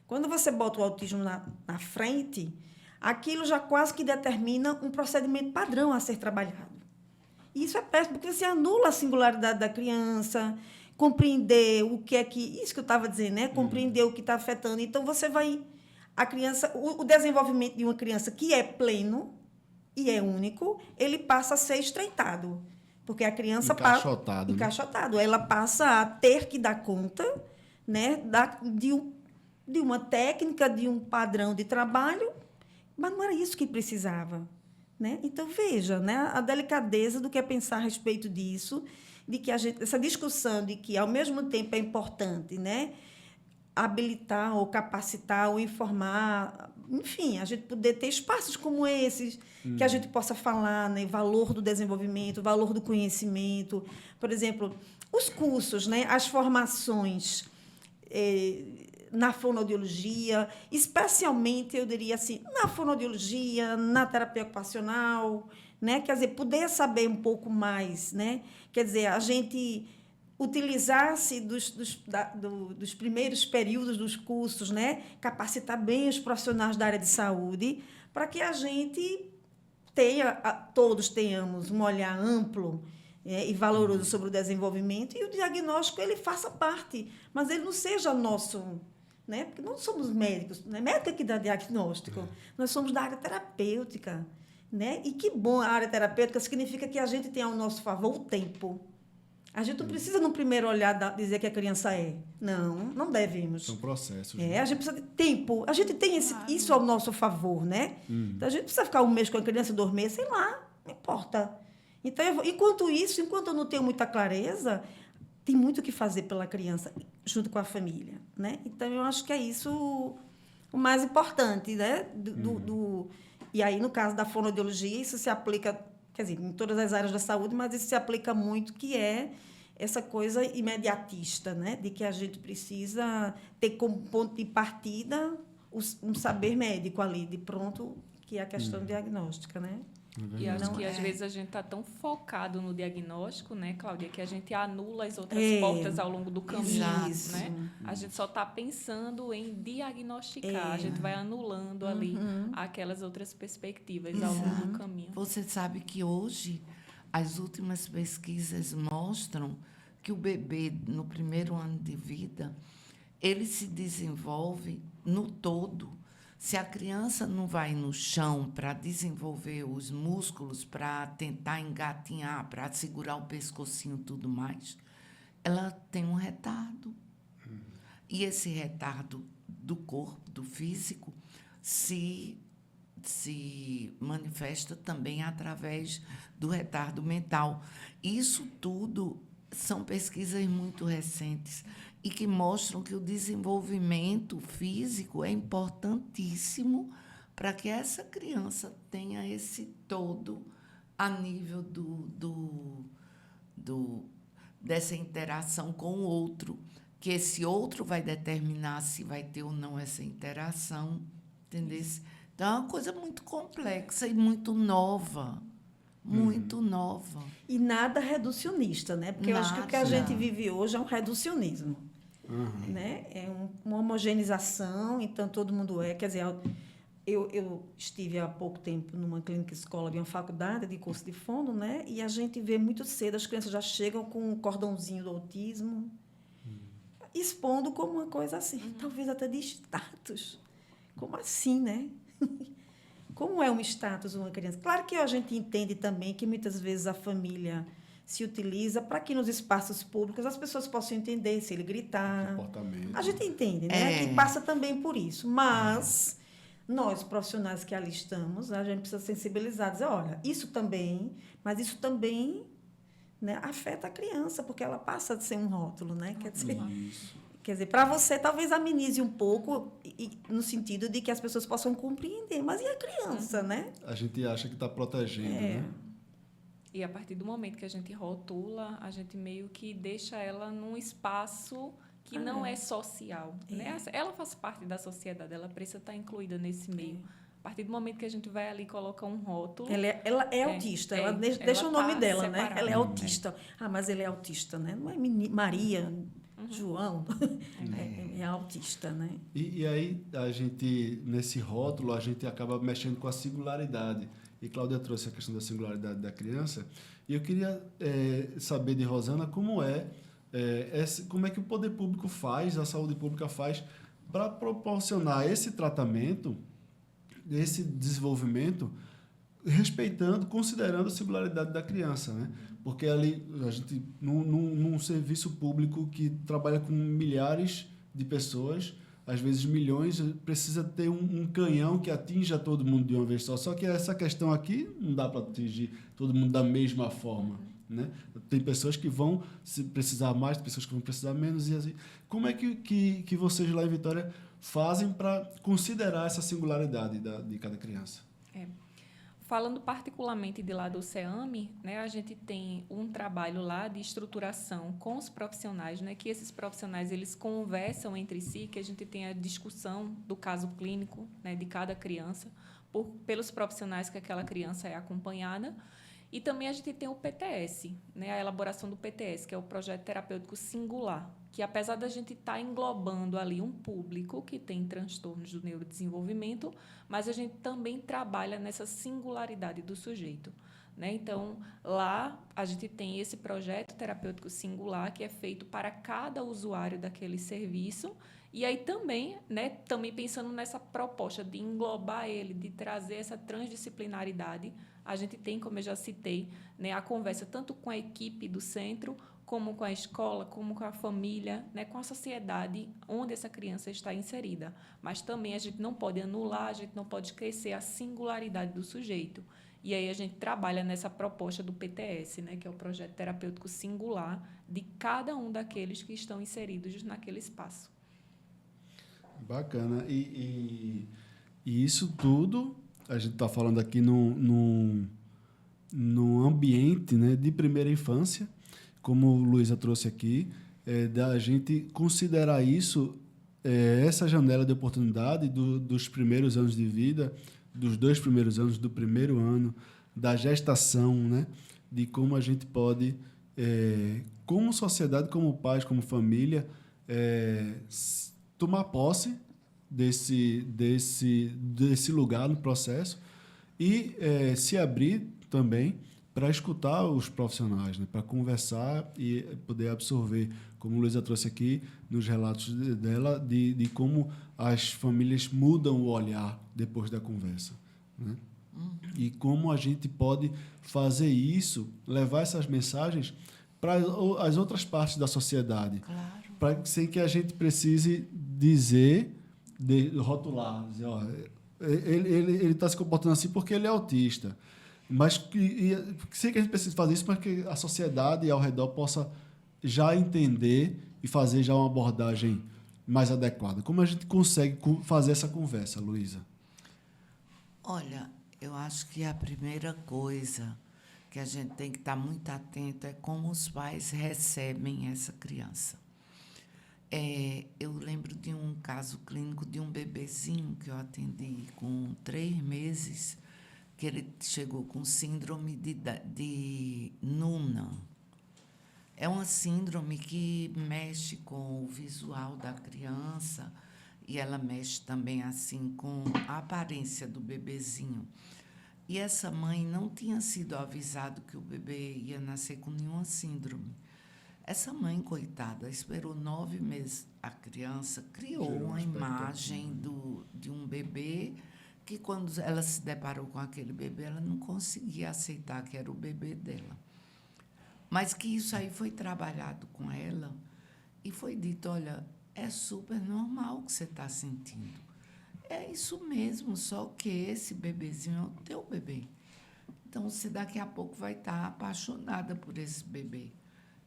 Quando você bota o autismo na frente, aquilo já quase que determina um procedimento padrão a ser trabalhado. E isso é péssimo, porque você anula a singularidade da criança, compreender o que é que... Isso que eu estava dizendo, né? Compreender o que está afetando. Então, você vai... A criança... O desenvolvimento de uma criança que é pleno e é único, ele passa a ser estreitado. Porque a criança... Encaixotado. Encaixotado. Ela passa a ter que dar conta, né, de uma técnica, de um padrão de trabalho, mas não era isso que precisava. Né? Então, veja, né, a delicadeza do que é pensar a respeito disso, de que essa discussão de que, ao mesmo tempo, é importante, né, habilitar ou capacitar ou informar, enfim, a gente poder ter espaços como esses, que a gente possa falar, né, valor do desenvolvimento, valor do conhecimento. Por exemplo, os cursos, né, as formações na fonoaudiologia, especialmente, eu diria assim, na fonoaudiologia, na terapia ocupacional, né? Quer dizer, poder saber um pouco mais, né? Quer dizer, a gente utilizar-se dos primeiros períodos dos cursos, né? Capacitar bem os profissionais da área de saúde, para que a gente todos tenhamos um olhar amplo e valoroso sobre o desenvolvimento, e o diagnóstico ele faça parte, mas ele não seja nosso... Né? Porque não somos médicos, não é médico que dá diagnóstico, nós somos da área terapêutica. Né? E que bom, a área terapêutica significa que a gente tem ao nosso favor o tempo. A gente não precisa, no primeiro olhar, dizer que a criança é. Não devemos. São processos. A gente precisa de tempo. A gente tem isso ao nosso favor. Né? Então, a gente precisa ficar um mês com a criança, 2 meses, sei lá, não importa. Então, enquanto eu não tenho muita clareza, tem muito o que fazer pela criança, junto com a família. Né? Então, eu acho que é isso o mais importante. Né? E aí, no caso da fonoaudiologia, isso se aplica, quer dizer, em todas as áreas da saúde, mas isso se aplica muito, que é essa coisa imediatista, né? De que a gente precisa ter como ponto de partida um saber médico ali, de pronto, que é a questão diagnóstica. Né? E acho que, às vezes, a gente está tão focado no diagnóstico, né, Cláudia, que a gente anula as outras portas ao longo do caminho. Isso. Né? A gente só está pensando em diagnosticar, a gente vai anulando ali aquelas outras perspectivas ao longo do caminho. Você sabe que hoje as últimas pesquisas mostram que o bebê, no primeiro ano de vida, ele se desenvolve no todo. Se a criança não vai no chão para desenvolver os músculos, para tentar engatinhar, para segurar o pescocinho e tudo mais, ela tem um retardo. E esse retardo do corpo, do físico, se manifesta também através do retardo mental. Isso tudo são pesquisas muito recentes e que mostram que o desenvolvimento físico é importantíssimo para que essa criança tenha esse todo a nível dessa interação com o outro, que esse outro vai determinar se vai ter ou não essa interação, entendeu? Então, é uma coisa muito complexa e muito nova. Muito nova. E nada reducionista, né? Porque eu acho que o que a gente vive hoje é um reducionismo. Né? É uma homogeneização, então todo mundo é. Quer dizer, eu estive há pouco tempo numa clínica escola de uma faculdade de curso de fono, né? E a gente vê muito cedo, as crianças já chegam com um cordãozinho do autismo, expondo como uma coisa assim, talvez até de status. Como assim, né? Como é um status uma criança? Claro que a gente entende também que muitas vezes a família se utiliza para que nos espaços públicos as pessoas possam entender se ele gritar. Comportamento. A gente entende, né? Que passa também por isso. Mas nós, profissionais que ali estamos, a gente precisa sensibilizar, dizer, olha, isso também, mas isso também, né, afeta a criança, porque ela passa a ser um rótulo, né? Quer dizer, para você, talvez amenize um pouco, no sentido de que as pessoas possam compreender. Mas e a criança, né? A gente acha que está protegendo, né? E a partir do momento que a gente rotula, a gente meio que deixa ela num espaço que não é social. Né? Ela faz parte da sociedade, ela precisa estar incluída nesse meio. A partir do momento que a gente vai ali e coloca um rótulo... Ela é autista, ela deixa o nome dela, separada. né? Ela é autista. Ah, mas ele é autista, né? Não é Maria... João é autista, né? E aí, a gente, nesse rótulo, a gente acaba mexendo com a singularidade. E Cláudia trouxe a questão da singularidade da criança. E eu queria saber de Rosana como como é que o poder público faz, a saúde pública faz, para proporcionar esse tratamento, esse desenvolvimento, respeitando, considerando a singularidade da criança, né? Porque ali, a gente, num serviço público que trabalha com milhares de pessoas, às vezes milhões, precisa ter um canhão que atinja todo mundo de uma vez só. Só que essa questão aqui não dá para atingir todo mundo da mesma forma, né? Tem pessoas que vão precisar mais, tem pessoas que vão precisar menos. E assim, como é que vocês lá em Vitória fazem para considerar essa singularidade de cada criança? Falando particularmente de lá do CEAME, né, a gente tem um trabalho lá de estruturação com os profissionais, né, que esses profissionais eles conversam entre si, que a gente tem a discussão do caso clínico, né, de cada criança, pelos profissionais que aquela criança é acompanhada. E também a gente tem o PTS, né, a elaboração do PTS, que é o Projeto Terapêutico Singular, que apesar da gente estar englobando ali um público que tem transtornos do neurodesenvolvimento, mas a gente também trabalha nessa singularidade do sujeito, né? Então, lá a gente tem esse projeto terapêutico singular que é feito para cada usuário daquele serviço. E aí também, né, também pensando nessa proposta de englobar ele, de trazer essa transdisciplinaridade, a gente tem, como eu já citei, né, a conversa tanto com a equipe do centro, como com a escola, como com a família, né, com a sociedade onde essa criança está inserida. Mas também a gente não pode anular, a gente não pode esquecer a singularidade do sujeito. E aí a gente trabalha nessa proposta do PTS, né, que é o Projeto Terapêutico Singular, de cada um daqueles que estão inseridos naquele espaço. Bacana. E isso tudo, a gente está falando aqui num ambiente, né, de primeira infância, como o Luísa trouxe aqui, da gente considerar isso, essa janela de oportunidade dos primeiros anos de vida, dos 2 primeiros anos, do primeiro ano, da gestação, né, de como a gente pode, como sociedade, como pais, como família, tomar posse desse lugar no processo e se abrir também para escutar os profissionais, né? Para conversar e poder absorver, como a Luísa trouxe aqui nos relatos dela, de como as famílias mudam o olhar depois da conversa, né? E como a gente pode fazer isso, levar essas mensagens para as outras partes da sociedade. Claro. Sem que a gente precise rotular, dizer, ó, ele está se comportando assim porque ele é autista. Mas sei que a gente precisa fazer isso para que a sociedade ao redor possa já entender e fazer já uma abordagem mais adequada. Como a gente consegue fazer essa conversa, Luísa? Olha, eu acho que a primeira coisa que a gente tem que estar muito atento é como os pais recebem essa criança. Eu lembro de um caso clínico de um bebezinho que eu atendi com 3 meses, que ele chegou com síndrome de Noonan. É uma síndrome que mexe com o visual da criança e ela mexe também assim com a aparência do bebezinho. E essa mãe não tinha sido avisado que o bebê ia nascer com nenhuma síndrome. Essa mãe, coitada, esperou 9 meses. A criança criou uma imagem de um bebê que, quando ela se deparou com aquele bebê, ela não conseguia aceitar que era o bebê dela. Mas que isso aí foi trabalhado com ela e foi dito, olha, é super normal o que você está sentindo. É isso mesmo, só que esse bebezinho é o teu bebê. Então, você daqui a pouco vai estar apaixonada por esse bebê.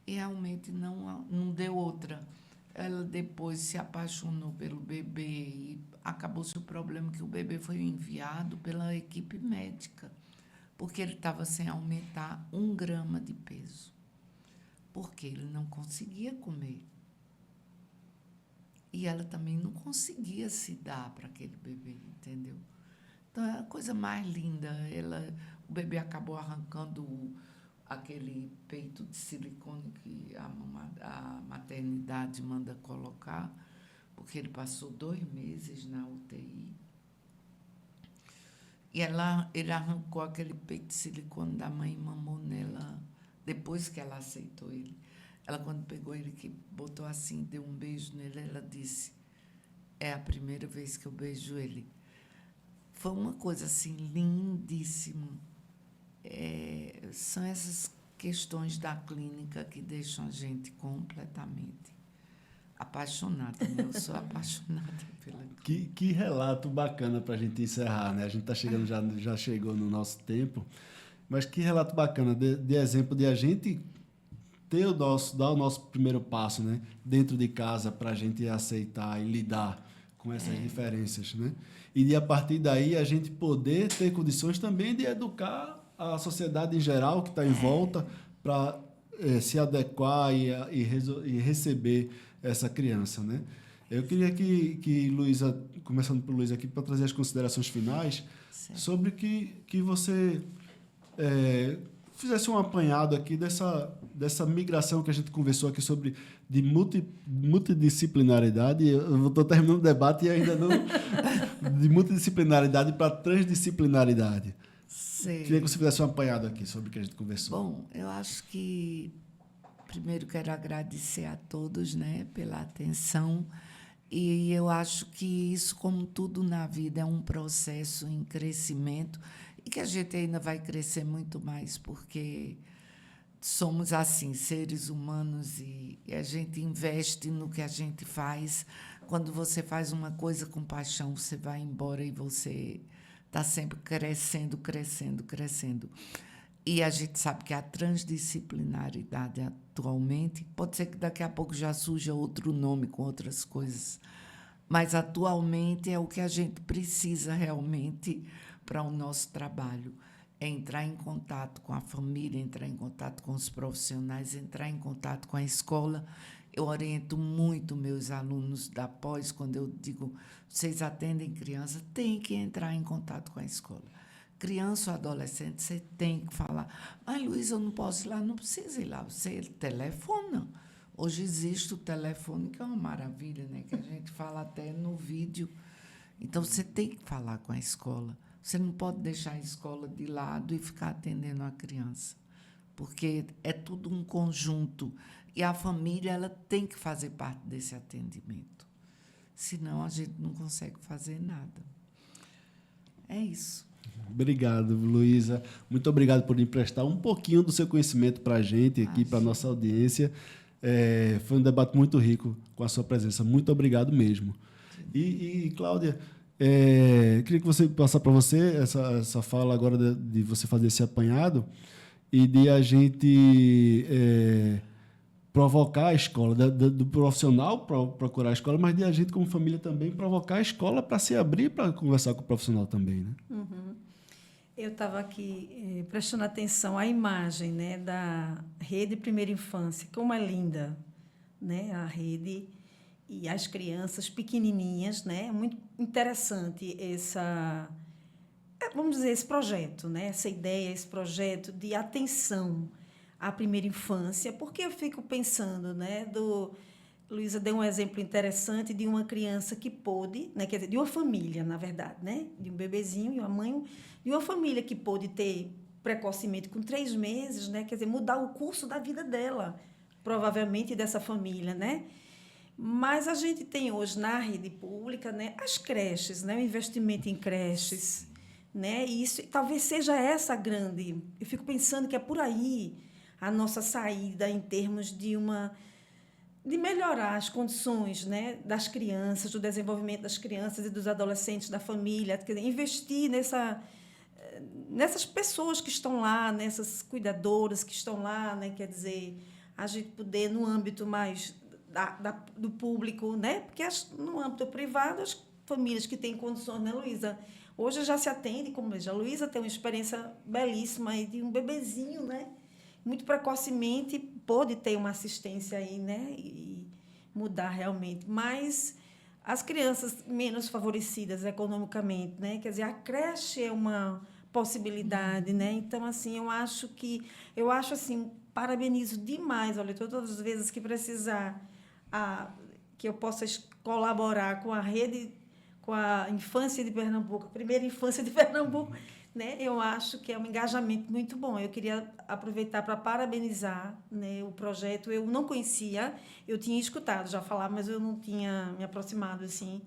E realmente não deu outra. Ela depois se apaixonou pelo bebê e acabou-se o problema que o bebê foi enviado pela equipe médica, porque ele estava sem aumentar 1 grama de peso, porque ele não conseguia comer. E ela também não conseguia se dar para aquele bebê, entendeu? Então, é a coisa mais linda. O bebê acabou arrancando aquele peito de silicone que a maternidade manda colocar, porque ele passou 2 meses na UTI. E ele arrancou aquele peito de silicone da mãe e mamou nela depois que ela aceitou ele. Ela, quando pegou ele, que botou assim, deu um beijo nele, ela disse, é a primeira vez que eu beijo ele. Foi uma coisa assim, lindíssima. São essas questões da clínica que deixam a gente completamente apaixonada. Né? Eu sou apaixonada pela clínica. Que relato bacana para a gente encerrar, né? A gente está chegando, já chegou no nosso tempo, mas que relato bacana, de exemplo de a gente dar o nosso primeiro passo, né? Dentro de casa, para a gente aceitar e lidar com essas diferenças, né? E de, a partir daí, a gente poder ter condições também de educar a sociedade em geral que está em volta para se adequar e receber essa criança, né? Eu queria que Luísa, começando por Luísa aqui, para trazer as considerações finais, Certo. sobre que você fizesse um apanhado aqui dessa migração que a gente conversou aqui sobre de multidisciplinaridade. Eu estou terminando o debate e ainda não... de multidisciplinaridade para transdisciplinaridade. Sei. Queria que você fizesse um apanhado aqui sobre o que a gente conversou. Bom, eu acho que primeiro quero agradecer a todos, né, pela atenção, e eu acho que isso, como tudo na vida, é um processo em crescimento e que a gente ainda vai crescer muito mais, porque somos assim, seres humanos, e a gente investe no que a gente faz. Quando você faz uma coisa com paixão, você vai embora e você está sempre crescendo, crescendo, crescendo. E a gente sabe que a transdisciplinaridade atualmente, pode ser que daqui a pouco já surja outro nome com outras coisas, mas atualmente é o que a gente precisa realmente para o nosso trabalho. É entrar em contato com a família, entrar em contato com os profissionais, entrar em contato com a escola. Eu oriento muito meus alunos da pós, quando eu digo, vocês atendem criança, tem que entrar em contato com a escola. Criança ou adolescente, você tem que falar. Mas, Luísa, eu não posso ir lá. Não precisa ir lá, você telefona. Hoje existe o telefone, que é uma maravilha, né? Que a gente fala até no vídeo. Então, você tem que falar com a escola. Você não pode deixar a escola de lado e ficar atendendo a criança, porque é tudo um conjunto. E a família, ela tem que fazer parte desse atendimento. Senão, a gente não consegue fazer nada. É isso. Obrigado, Luísa. Muito obrigado por emprestar um pouquinho do seu conhecimento para a gente aqui, para a nossa audiência. Foi um debate muito rico com a sua presença. Muito obrigado mesmo. E Cláudia, queria que você passasse para você essa fala agora de você fazer esse apanhado e de a gente provocar a escola, do profissional procurar a escola, mas de a gente, como família, também provocar a escola para se abrir para conversar com o profissional também, né? Uhum. Eu estava aqui prestando atenção à imagem, né, da Rede Primeira Infância, como é linda, né, a rede e as crianças pequenininhas, né, é muito interessante vamos dizer, esse projeto, né, essa ideia, esse projeto de atenção à primeira infância, porque eu fico pensando, né, Luísa deu um exemplo interessante de uma criança que pôde, né, quer dizer, de uma família, na verdade, né, de um bebezinho e uma mãe, de uma família que pôde ter precocemente com 3 meses, né, quer dizer, mudar o curso da vida dela, provavelmente dessa família, né? Mas a gente tem hoje na rede pública, né, as creches, né, o investimento em creches, né, e isso talvez seja essa grande. Eu fico pensando que é por aí a nossa saída em termos de melhorar as condições, né, das crianças, do desenvolvimento das crianças e dos adolescentes, da família, quer dizer, investir nessas pessoas que estão lá, nessas cuidadoras que estão lá, né, quer dizer, a gente poder, no âmbito mais do público, né, porque no âmbito privado, as famílias que têm condições, né, Luísa? Hoje já se atende, como a Luísa tem uma experiência belíssima aí de um bebezinho, né, muito precocemente, pode ter uma assistência aí, né, e mudar realmente. Mas as crianças menos favorecidas economicamente, né, quer dizer, a creche é uma possibilidade, né? Então, assim, eu acho assim, parabenizo demais, olha, todas as vezes que precisar, que eu possa colaborar com a rede, com a infância de Pernambuco, a primeira infância de Pernambuco, né? Eu acho que é um engajamento muito bom. Eu queria aproveitar para parabenizar, né, o projeto. Eu não conhecia, eu tinha escutado já falar, mas eu não tinha me aproximado assim.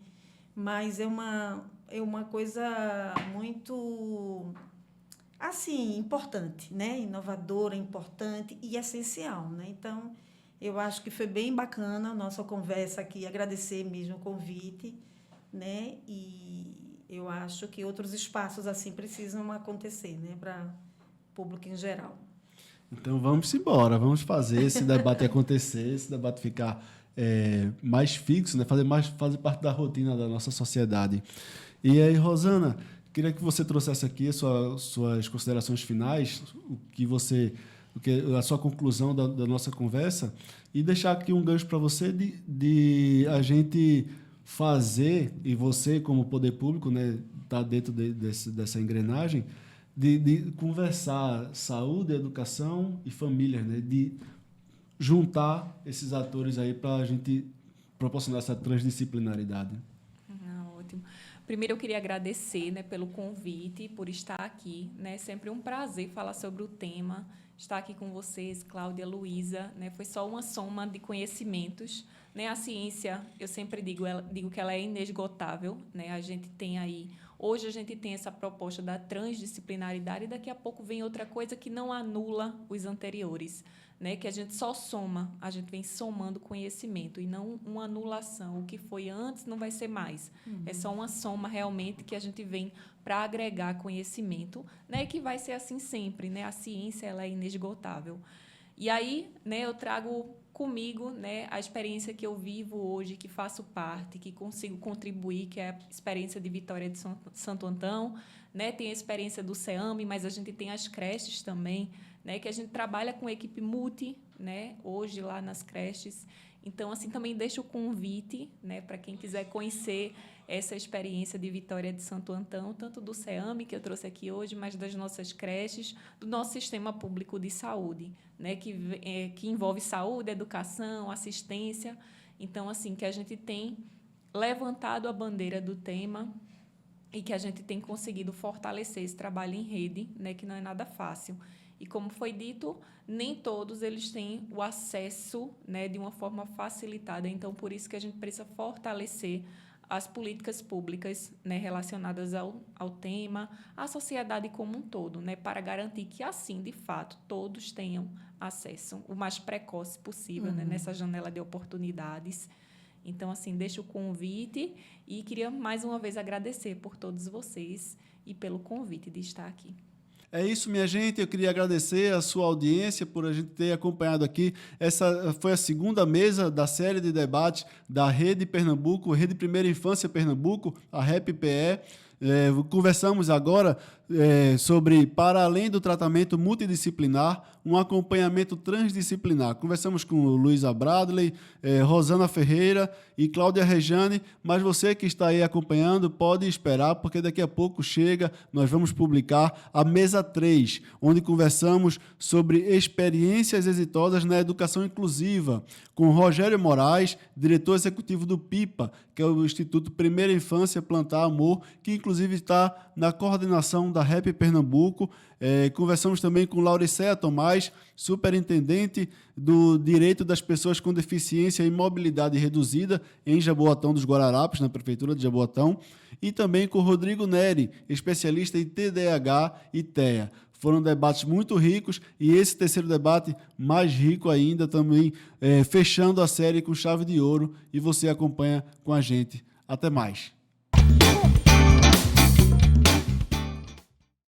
Mas é uma coisa muito assim importante, né? Inovadora, importante e essencial, né? Então, eu acho que foi bem bacana a nossa conversa aqui, agradecer mesmo o convite, né? E eu acho que outros espaços assim precisam acontecer, né, para o público em geral. Então vamos embora, vamos fazer esse debate acontecer, esse debate ficar mais fixo, né? Fazer parte da rotina da nossa sociedade. E aí, Rosana, queria que você trouxesse aqui suas considerações finais, a sua conclusão da nossa conversa, e deixar aqui um gancho para você de a gente fazer, e você como poder público, né, tá dentro dessa engrenagem, de conversar saúde, educação e família, né, de juntar esses atores aí para a gente proporcionar essa transdisciplinaridade. Ótimo. Primeiro, eu queria agradecer, né, pelo convite, por estar aqui. Né? Sempre um prazer falar sobre o tema. Estar aqui com vocês, Cláudia, Luísa, né? Foi só uma soma de conhecimentos. Né? A ciência, eu sempre digo que ela é inesgotável. Né? Hoje a gente tem essa proposta da transdisciplinaridade e daqui a pouco vem outra coisa que não anula os anteriores. Né, que a gente só soma, a gente vem somando conhecimento e não uma anulação. O que foi antes não vai ser mais. É só uma soma realmente que a gente vem para agregar conhecimento, né, que vai ser assim sempre. Né? A ciência ela é inesgotável. E aí, né, eu trago comigo, né, a experiência que eu vivo hoje, que faço parte, que consigo contribuir, que é a experiência de Vitória de Santo Antão. Né? Tem a experiência do CEAME, mas a gente tem as creches também, né, que a gente trabalha com equipe multi, né, hoje lá nas creches. Então, assim, também deixo o convite, né, para quem quiser conhecer essa experiência de Vitória de Santo Antão, tanto do CEAME, que eu trouxe aqui hoje, mas das nossas creches, do nosso sistema público de saúde, né, que envolve saúde, educação, assistência. Então, assim, que a gente tem levantado a bandeira do tema e que a gente tem conseguido fortalecer esse trabalho em rede, né, que não é nada fácil. E, como foi dito, nem todos eles têm o acesso, né, de uma forma facilitada. Então, por isso que a gente precisa fortalecer as políticas públicas, né, relacionadas ao tema, à sociedade como um todo, né, para garantir que, assim, de fato, todos tenham acesso o mais precoce possível, né, nessa janela de oportunidades. Então, assim, deixo o convite e queria, mais uma vez, agradecer por todos vocês e pelo convite de estar aqui. É isso, minha gente. Eu queria agradecer a sua audiência por a gente ter acompanhado aqui. Essa foi a segunda mesa da série de debate da Rede Pernambuco, Rede Primeira Infância Pernambuco, a REP-PE. Conversamos agora sobre, para além do tratamento multidisciplinar, um acompanhamento transdisciplinar. Conversamos com Luísa Bradley, Rosana Ferreira e Cláudia Rejane, mas você que está aí acompanhando pode esperar, porque daqui a pouco chega, nós vamos publicar a mesa 3, onde conversamos sobre experiências exitosas na educação inclusiva, com Rogério Moraes, diretor executivo do PIPA, que é o Instituto Primeira Infância Plantar Amor, que inclusive está na coordenação da REP Pernambuco. Conversamos também com Lauriceia Tomás, superintendente do Direito das Pessoas com Deficiência e Mobilidade Reduzida em Jaboatão dos Guararapes, na Prefeitura de Jaboatão, e também com Rodrigo Neri, especialista em TDAH e TEA. Foram debates muito ricos e esse terceiro debate mais rico ainda também, fechando a série com chave de ouro, e você acompanha com a gente. Até mais.